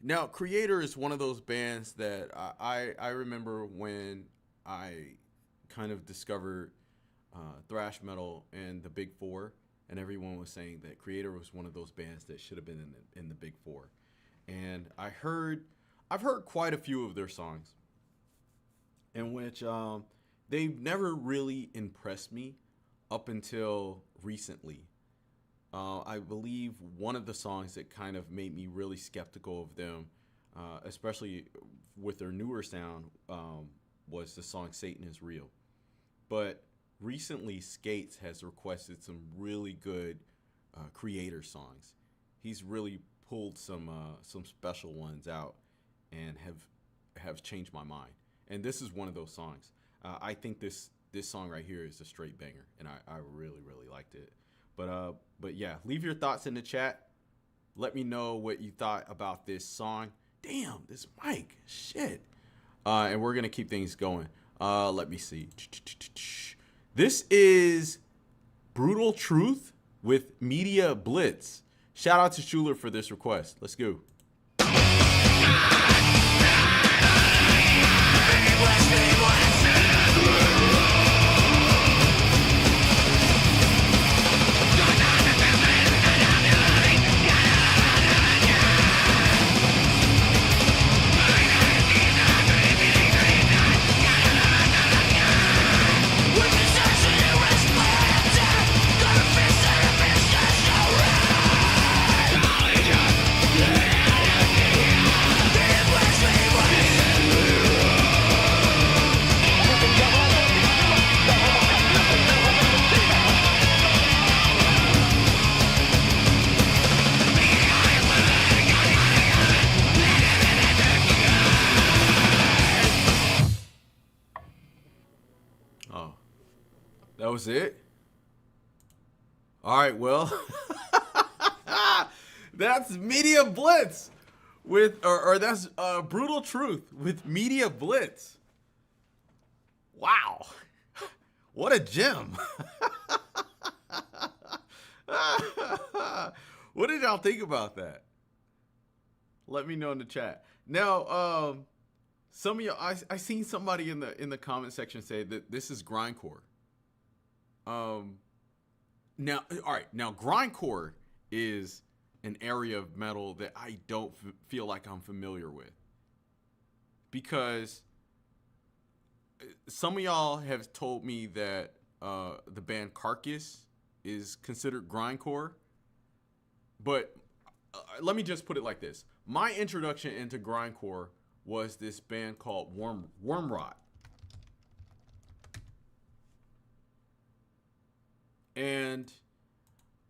Now, Creator is one of those bands that I remember when I kind of discovered thrash metal and the Big Four, and everyone was saying that Creator was one of those bands that should have been in the Big Four. And I've heard quite a few of their songs, in which they've never really impressed me up until recently. I believe one of the songs that kind of made me really skeptical of them, especially with their newer sound, was the song Satan is Real. But recently, Skates has requested some really good Creator songs. He's really pulled some special ones out and have changed my mind. And this is one of those songs. I think this song right here is a straight banger, and I really, really liked it. But yeah, leave your thoughts in the chat. Let me know what you thought about this song. Damn, this mic, shit. And we're gonna keep things going. Let me see. This is Brutal Truth with Media Blitz. Shout out to Schuler for this request. Let's go. That was it? All right, well, that's Media Blitz with, or that's Brutal Truth with Media Blitz. Wow. What a gem. What did y'all think about that? Let me know in the chat. Now, some of y'all, I seen somebody in the comment section say that this is Grindcore. Now, all right. Now, Grindcore is an area of metal that I don't feel like I'm familiar with, because some of y'all have told me that the band Carcass is considered Grindcore, but let me just put it like this: my introduction into Grindcore was this band called Wormrot. And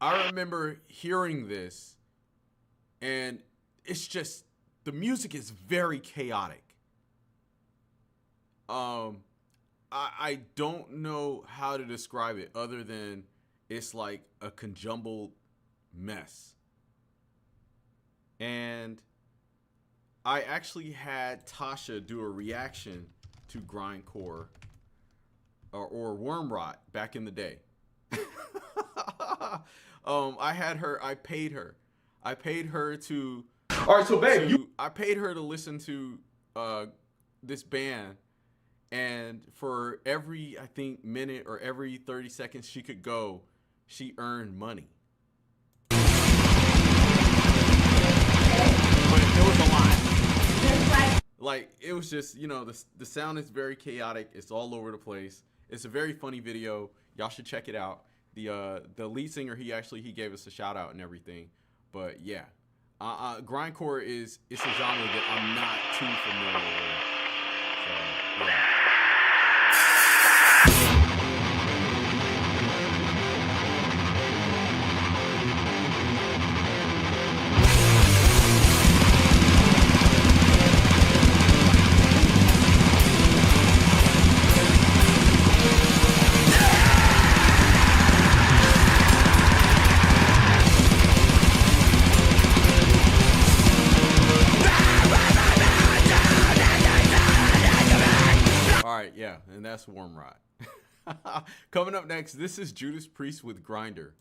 I remember hearing this, and it's just, the music is very chaotic. I don't know how to describe it other than it's like a conjumbled mess. And I actually had Tasha do a reaction to Grindcore or Wormrot back in the day. I paid her to. All right, so babe, I paid her to listen to this band, and for every, I think, minute or every 30 seconds she could go, she earned money. But it was a lot. Like, it was just, the sound is very chaotic. It's all over the place. It's a very funny video. Y'all should check it out. The lead singer, he gave us a shout out and everything. But yeah, Grindcore it's a genre that I'm not too familiar with. So yeah. And that's Wormrot. Coming up next, this is Judas Priest with Grinder.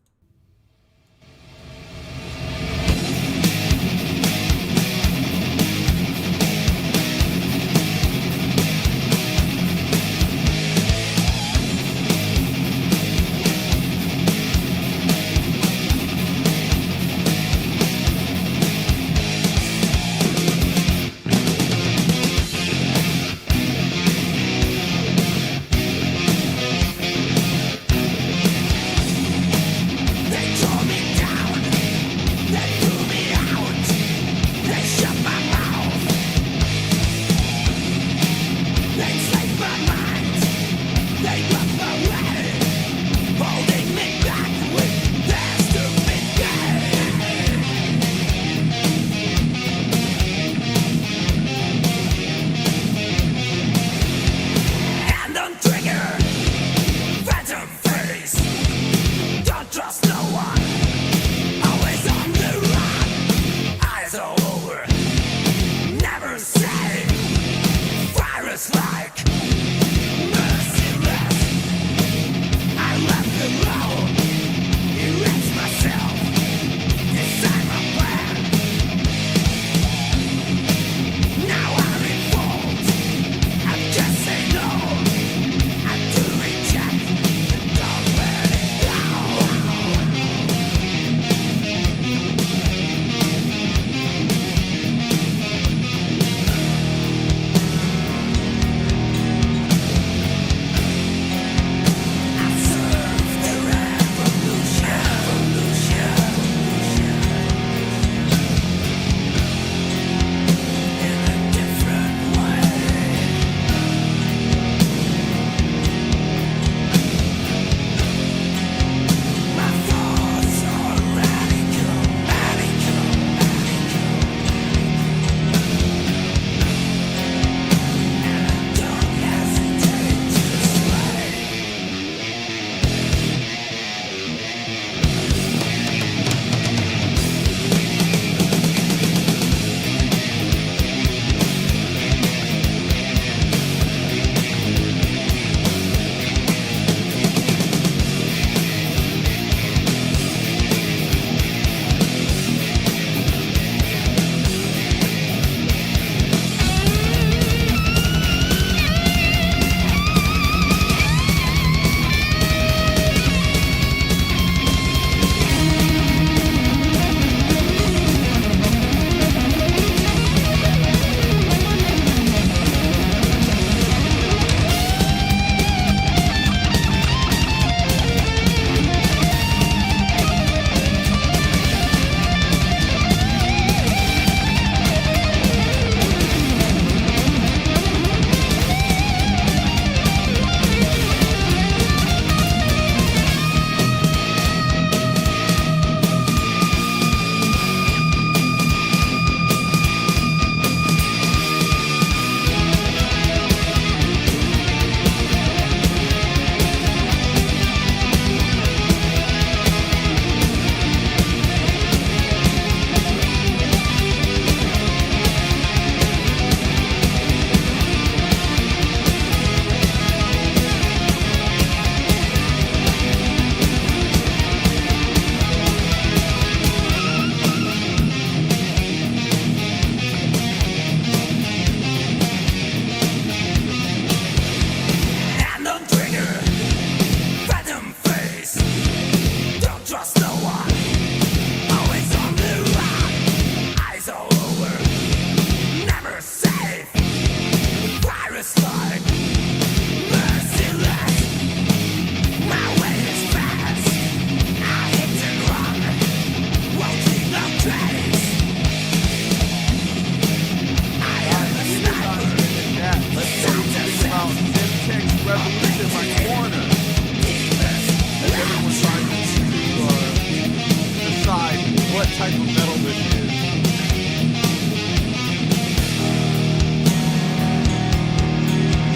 type of metal this is.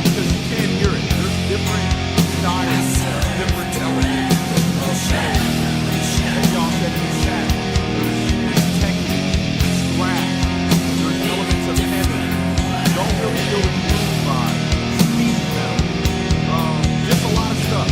Because you can't hear it. There's different styles, different elements of metal. As y'all said in the chat, there's technique, scratch, there's elements of heavy. Don't really feel influenced by speed metal. Just a lot of stuff.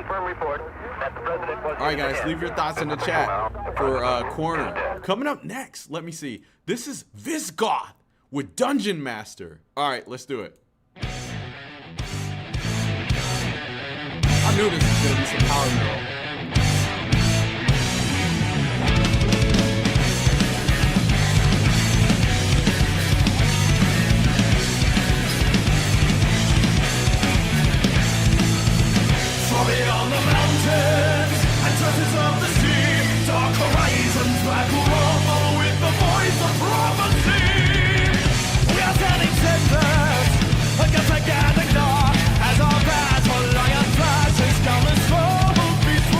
All right, guys, leave your thoughts in the chat for Corner. Coming up next, let me see. This is Vigot with Dungeon Master. All right, let's do it. I knew this was going to be some power metal. On the mountains and surface of the sea, dark horizons black rumble with the voice of prophecy. We are standing steadfast against the gathering dark as our battle lion flashes down the slope before.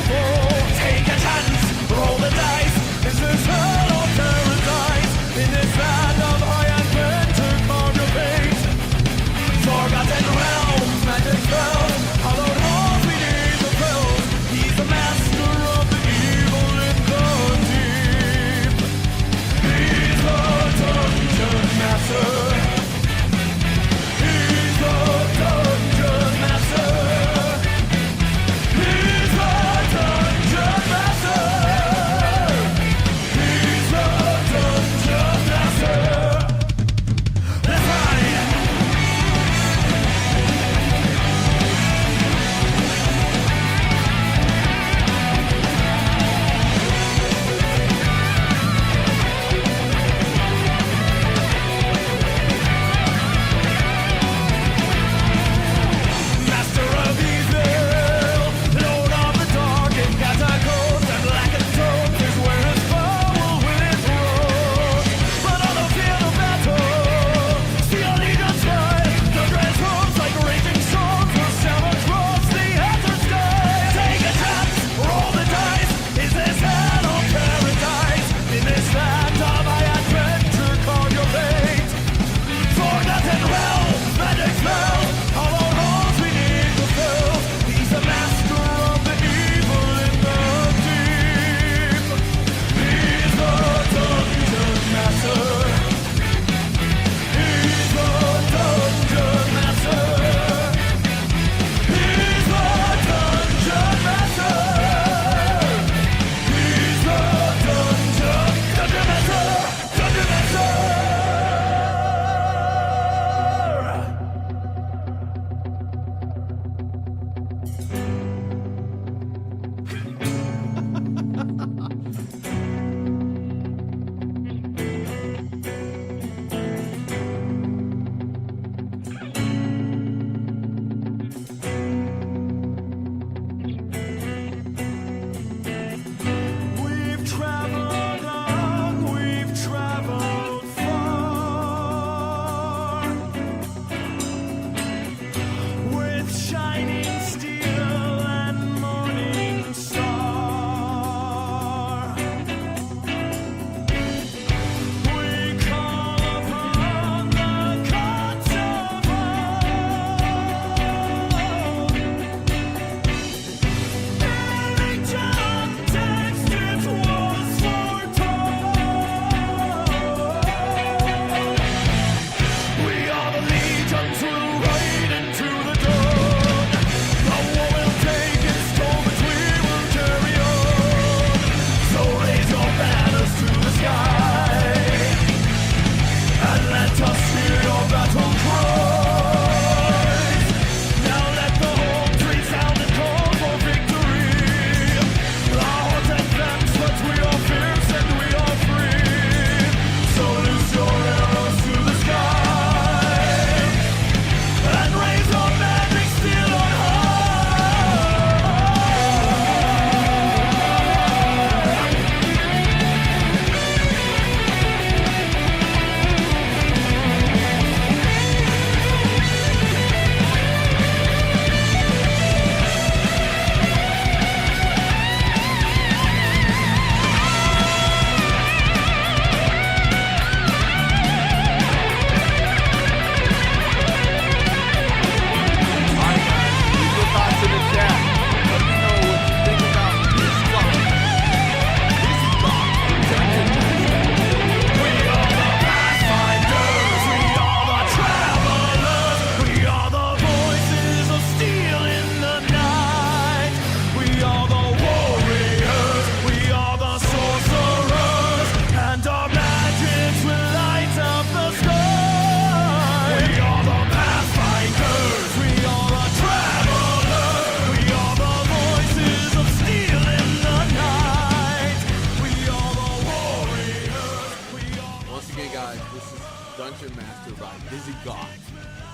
again, guys. This is Dungeon Master by Vigot.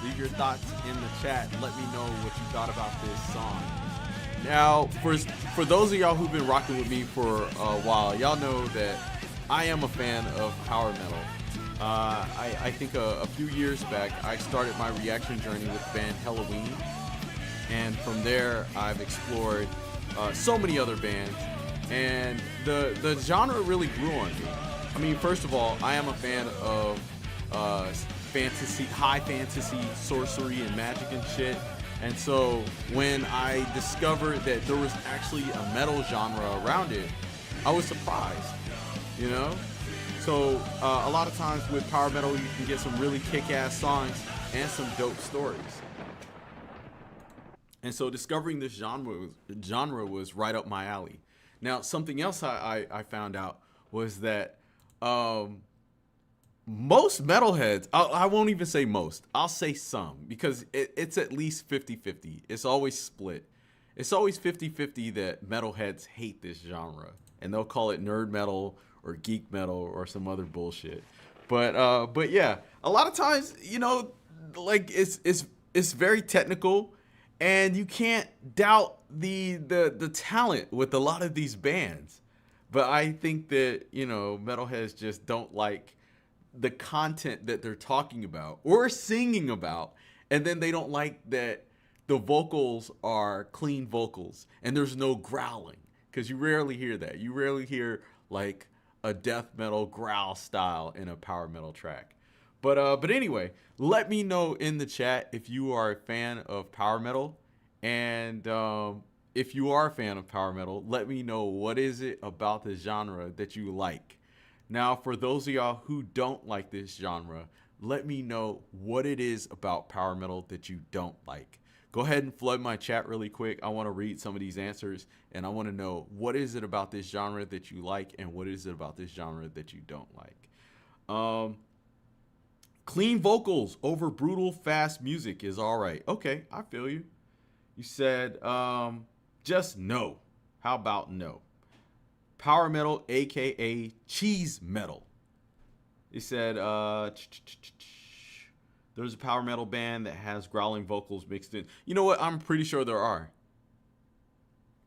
Leave your thoughts in the chat. Let me know what you thought about this song. Now, for those of y'all who've been rocking with me for a while, y'all know that I am a fan of power metal. I think a few years back, I started my reaction journey with the band Halloween. And from there, I've explored so many other bands. And the genre really grew on me. I mean, first of all, I am a fan of fantasy, high fantasy, sorcery, and magic and shit. And so when I discovered that there was actually a metal genre around it, I was surprised, you know? So a lot of times with power metal, you can get some really kick-ass songs and some dope stories. And so discovering this genre was right up my alley. Now, something else I found out was that most metalheads, I won't even say most, I'll say some, because it's at least 50-50. It's always split. It's always 50-50 that metalheads hate this genre, and they'll call it nerd metal or geek metal or some other bullshit. But yeah, a lot of times, you know, like it's very technical, and you can't doubt the talent with a lot of these bands. But I think that, you know, metalheads just don't like the content that they're talking about or singing about, and then they don't like that the vocals are clean vocals and there's no growling, because you rarely hear that. You rarely hear like a death metal growl style in a power metal track. But anyway, let me know in the chat if you are a fan of power metal, and if you are a fan of power metal, let me know what is it about the genre that you like. Now, for those of y'all who don't like this genre, let me know what it is about power metal that you don't like. Go ahead and flood my chat really quick. I want to read some of these answers, and I want to know what is it about this genre that you like, and what is it about this genre that you don't like. Clean vocals over brutal, fast music is all right. Okay, I feel you. You said just no. How about no? Power metal, aka cheese metal. He said there's a power metal band that has growling vocals mixed in. You know what? I'm pretty sure there are,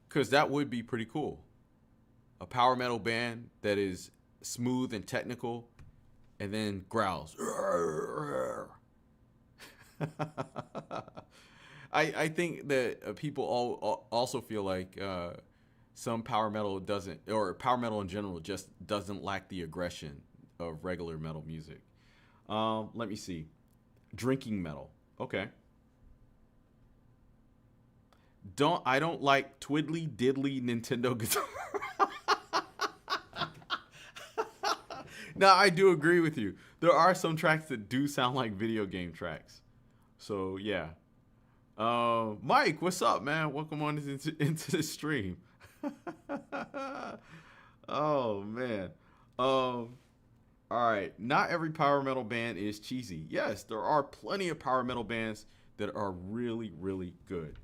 because that would be pretty cool. A power metal band that is smooth and technical and then growls. I think that people also feel like some power metal doesn't, or power metal in general just doesn't lack the aggression of regular metal music. Let me see. Drinking metal. Okay. I don't like twiddly diddly Nintendo guitar. Now, I do agree with you. There are some tracks that do sound like video game tracks. So yeah. Mike, what's up, man? Welcome on into the stream. Oh man. All right. Not every power metal band is cheesy. Yes, there are plenty of power metal bands that are really, really good.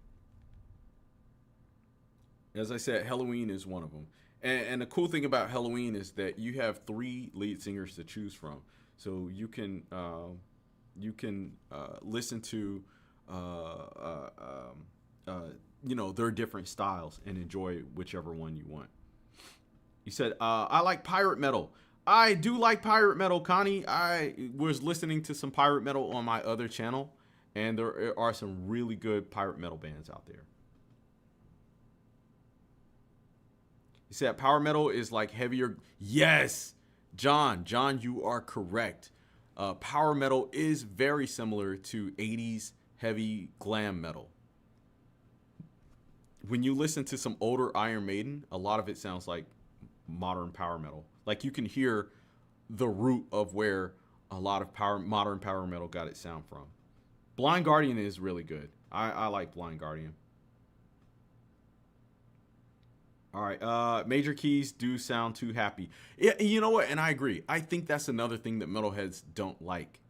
As I said, Halloween is one of them. And the cool thing about Halloween is that you have 3 lead singers to choose from. So you can listen to you know, their different styles and enjoy whichever one you want. You said, I like pirate metal. I do like pirate metal, Connie. I was listening to some pirate metal on my other channel, and there are some really good pirate metal bands out there. You said power metal is like heavier. Yes, John, you are correct. Power metal is very similar to 80s heavy glam metal. When you listen to some older Iron Maiden, a lot of it sounds like modern power metal. Like you can hear the root of where a lot of modern power metal got its sound from. Blind Guardian is really good. I like Blind Guardian. All right, major keys do sound too happy. Yeah, you know what? And I agree. I think that's another thing that metalheads don't like.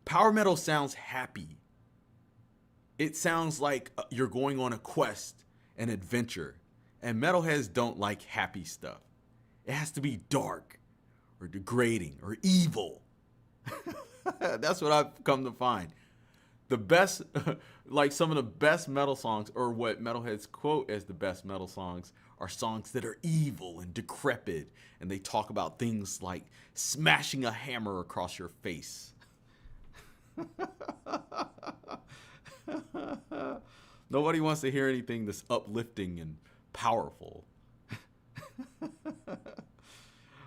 Power metal sounds happy. It sounds like you're going on a quest, an adventure. And metalheads don't like happy stuff. It has to be dark, or degrading or evil. That's what I've come to find. The best, like some of the best metal songs, or what metalheads quote as the best metal songs, are songs that are evil and decrepit, and they talk about things like smashing a hammer across your face. Nobody wants to hear anything that's uplifting and powerful.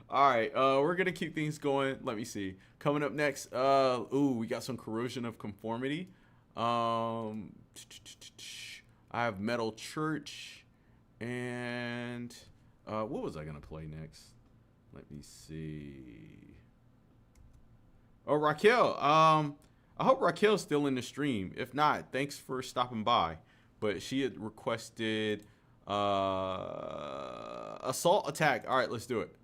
All right, we're gonna keep things going. Let me see. Coming up next, we got some Corrosion of Conformity. I have Metal Church, and what was I gonna play next? Let me see. Oh, Raquel. I hope Raquel's still in the stream. If not, thanks for stopping by. But she had requested Assault Attack. All right, let's do it.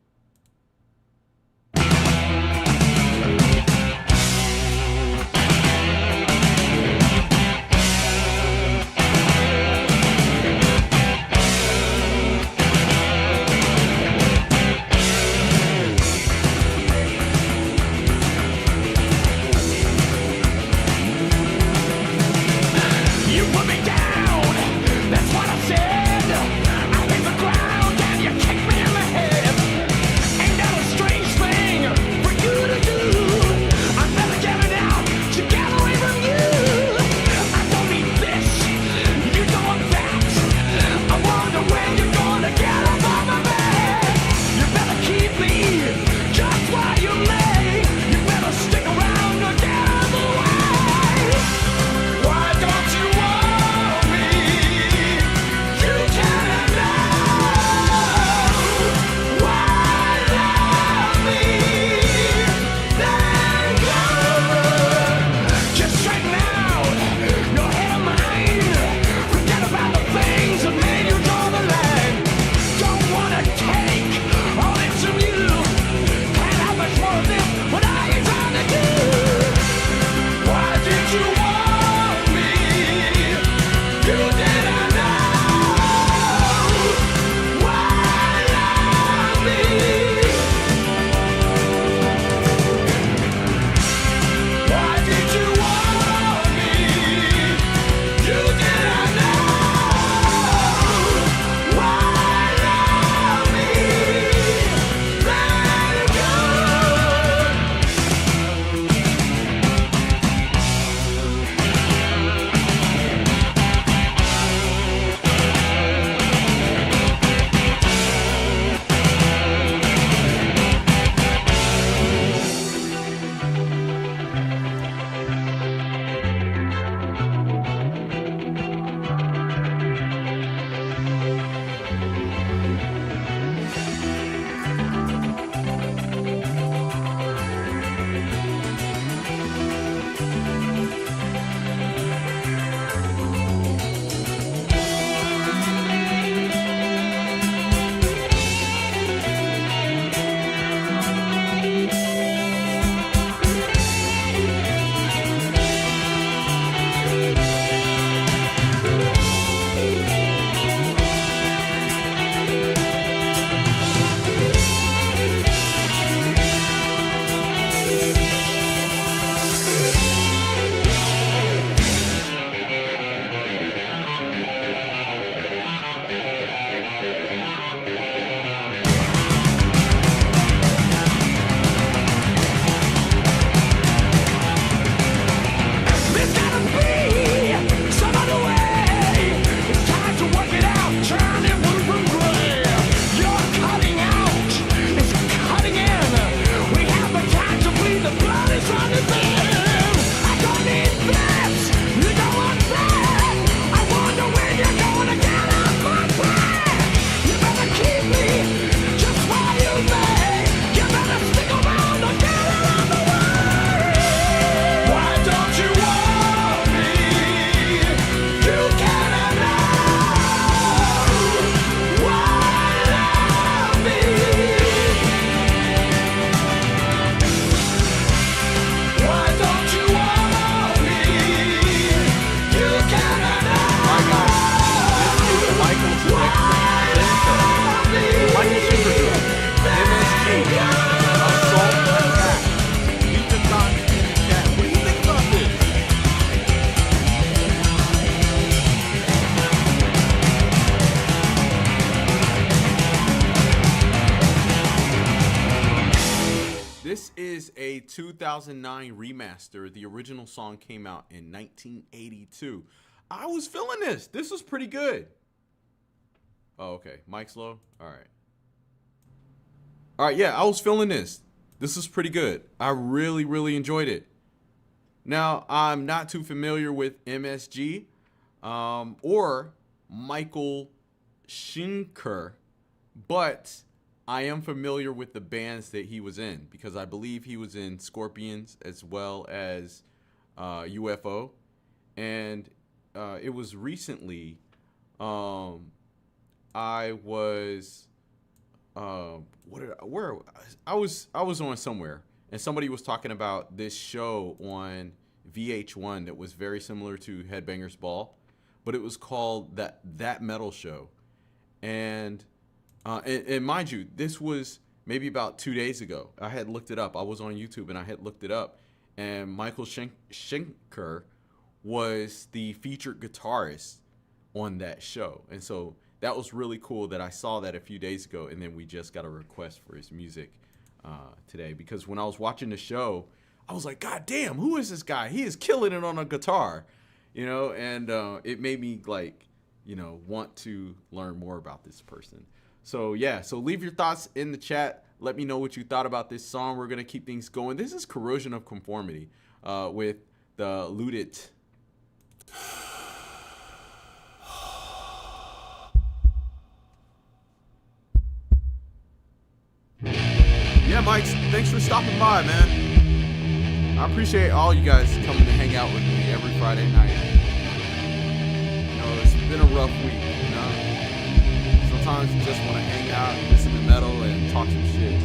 You put me down, that's what I said. I hit the ground and you kicked me in the head. This is a 2009 remaster. The original song came out in 1982. I was feeling this. This was pretty good. Oh, okay. Mic's low. All right. All right, yeah, I was feeling this. This is pretty good. I really, really enjoyed it. Now, I'm not too familiar with MSG or Michael Schenker, but I am familiar with the bands that he was in because I believe he was in Scorpions as well as UFO. And it was recently I was I was on somewhere and somebody was talking about this show on VH1 that was very similar to Headbangers Ball, but it was called That Metal Show. And mind you, this was maybe about 2 days ago. I had looked it up. I was on YouTube and I had looked it up, and Michael Schenker was the featured guitarist on that show. And so that was really cool that I saw that a few days ago, and then we just got a request for his music today. Because when I was watching the show, I was like, God damn, who is this guy? He is killing it on a guitar, you know? And it made me like, you know, want to learn more about this person. So yeah, so leave your thoughts in the chat. Let me know what you thought about this song. We're gonna keep things going. This is Corrosion of Conformity with the Looted. Yeah, Mike, thanks for stopping by, man. I appreciate all you guys coming to hang out with me every Friday night. You know, it's been a rough week, you know? Sometimes you just want to hang out, listen to metal, and talk some shit.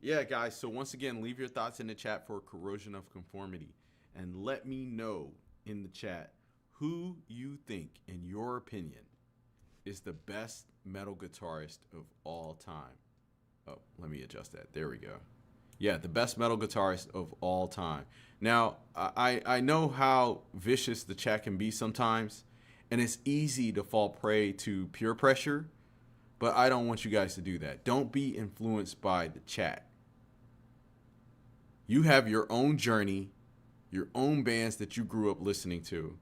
Yeah, guys. So once again, leave your thoughts in the chat for Corrosion of Conformity. And let me know in the chat who you think, in your opinion, is the best metal guitarist of all time. Oh, let me adjust that. There we go. Yeah, the best metal guitarist of all time. Now, I know how vicious the chat can be sometimes, and it's easy to fall prey to peer pressure, but I don't want you guys to do that. Don't be influenced by the chat. You have your own journey, your own bands that you grew up listening to.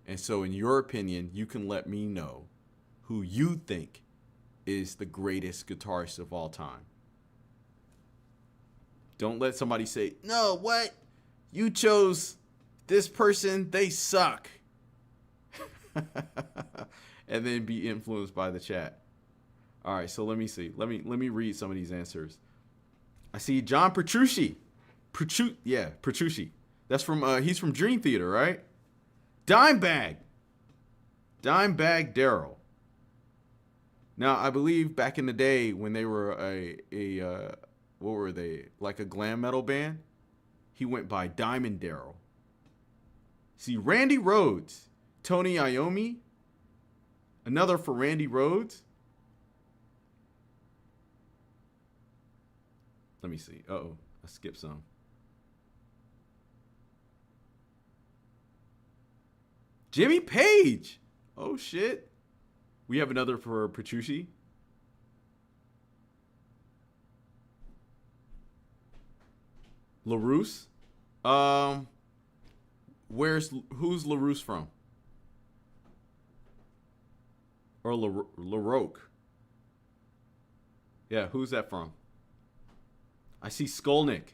And so in your opinion, you can let me know who you think is the greatest guitarist of all time. Don't let somebody say, no, what? You chose this person, they suck. And then be influenced by the chat. All right, so let me see. Let me read some of these answers. I see John Petrucci. Petrucci. That's from he's from Dream Theater, right? Dimebag Daryl. Now, I believe back in the day when they were what were they? Like a glam metal band, he went by Diamond Daryl. See, Randy Rhoads, Tony Iommi, another for Randy Rhoads. Let me see. Uh-oh, I skipped some. Jimmy Page. Oh, shit. We have another for Petrucci. LaRousse. Who's LaRousse from? Or LaRoque. Yeah, who's that from? I see Skolnick.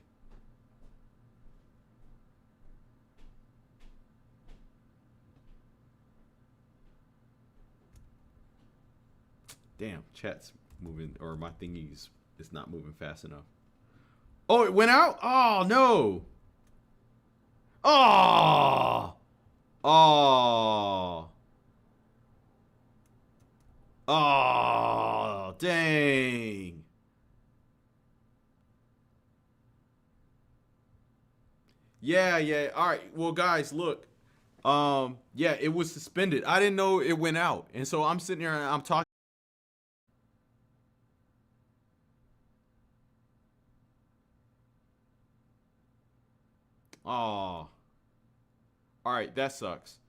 Damn, chat's moving, or my thingies is not moving fast enough. Oh, it went out? Oh, no. Oh. Oh. Oh, dang. Yeah. All right. Well, guys, look. Yeah, it was suspended. I didn't know it went out. And so I'm sitting here and I'm talking. Oh. All right, that sucks.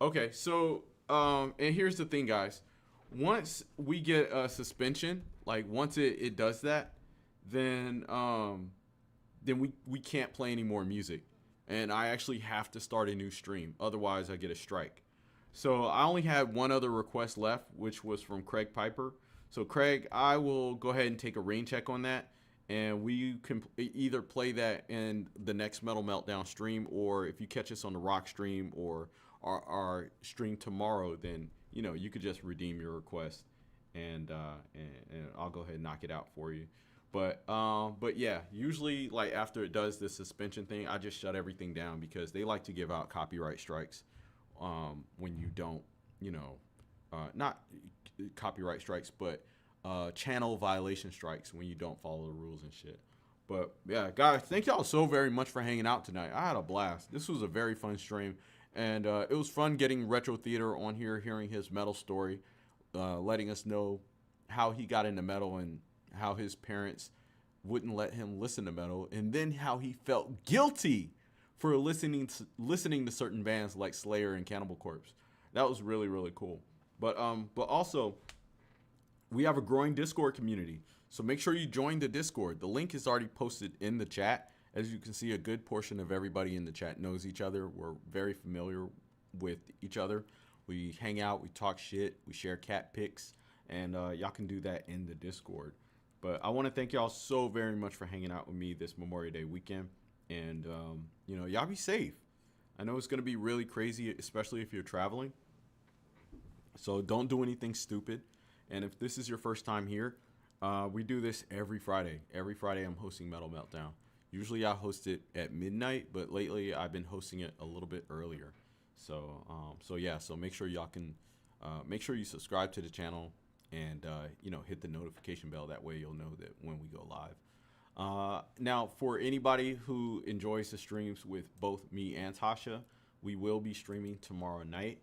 Okay, so and here's the thing, guys. Once we get a suspension, like once it does that, then we can't play any more music. And I actually have to start a new stream. Otherwise, I get a strike. So I only had one other request left, which was from Craig Piper. So Craig, I will go ahead and take a rain check on that. And we can either play that in the next Metal Meltdown stream, or if you catch us on the Rock stream or our stream tomorrow, then you could just redeem your request, and I'll go ahead and knock it out for you. But yeah, usually like after it does this suspension thing, I just shut everything down because they like to give out copyright strikes when you don't, not copyright strikes, but channel violation strikes when you don't follow the rules and shit. But yeah, guys, thank y'all so very much for hanging out tonight. I had a blast. This was a very fun stream, and it was fun getting Retro Theater on here, hearing his metal story, letting us know how he got into metal and how his parents wouldn't let him listen to metal, and then how he felt guilty for listening to certain bands like Slayer and Cannibal Corpse. That was really, really cool. But also, we have a growing Discord community, so make sure you join the Discord. The link is already posted in the chat. As you can see, a good portion of everybody in the chat knows each other. We're very familiar with each other. We hang out, we talk shit, we share cat pics, and y'all can do that in the Discord. But I want to thank y'all so very much for hanging out with me this Memorial Day weekend. And, y'all be safe. I know it's going to be really crazy, especially if you're traveling. So don't do anything stupid. And if this is your first time here, we do this every Friday. Every Friday I'm hosting Metal Meltdown. Usually I host it at midnight, but lately I've been hosting it a little bit earlier. So yeah, so make sure y'all can, make sure you subscribe to the channel, and hit the notification bell. That way you'll know that when we go live. Now, for anybody who enjoys the streams with both me and Tasha, we will be streaming tomorrow night.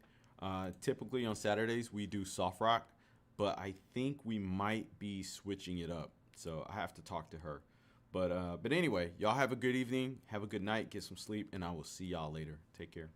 Typically on Saturdays we do soft rock, but I think we might be switching it up. So I have to talk to her. But anyway, y'all have a good evening, have a good night, get some sleep, and I will see y'all later. Take care.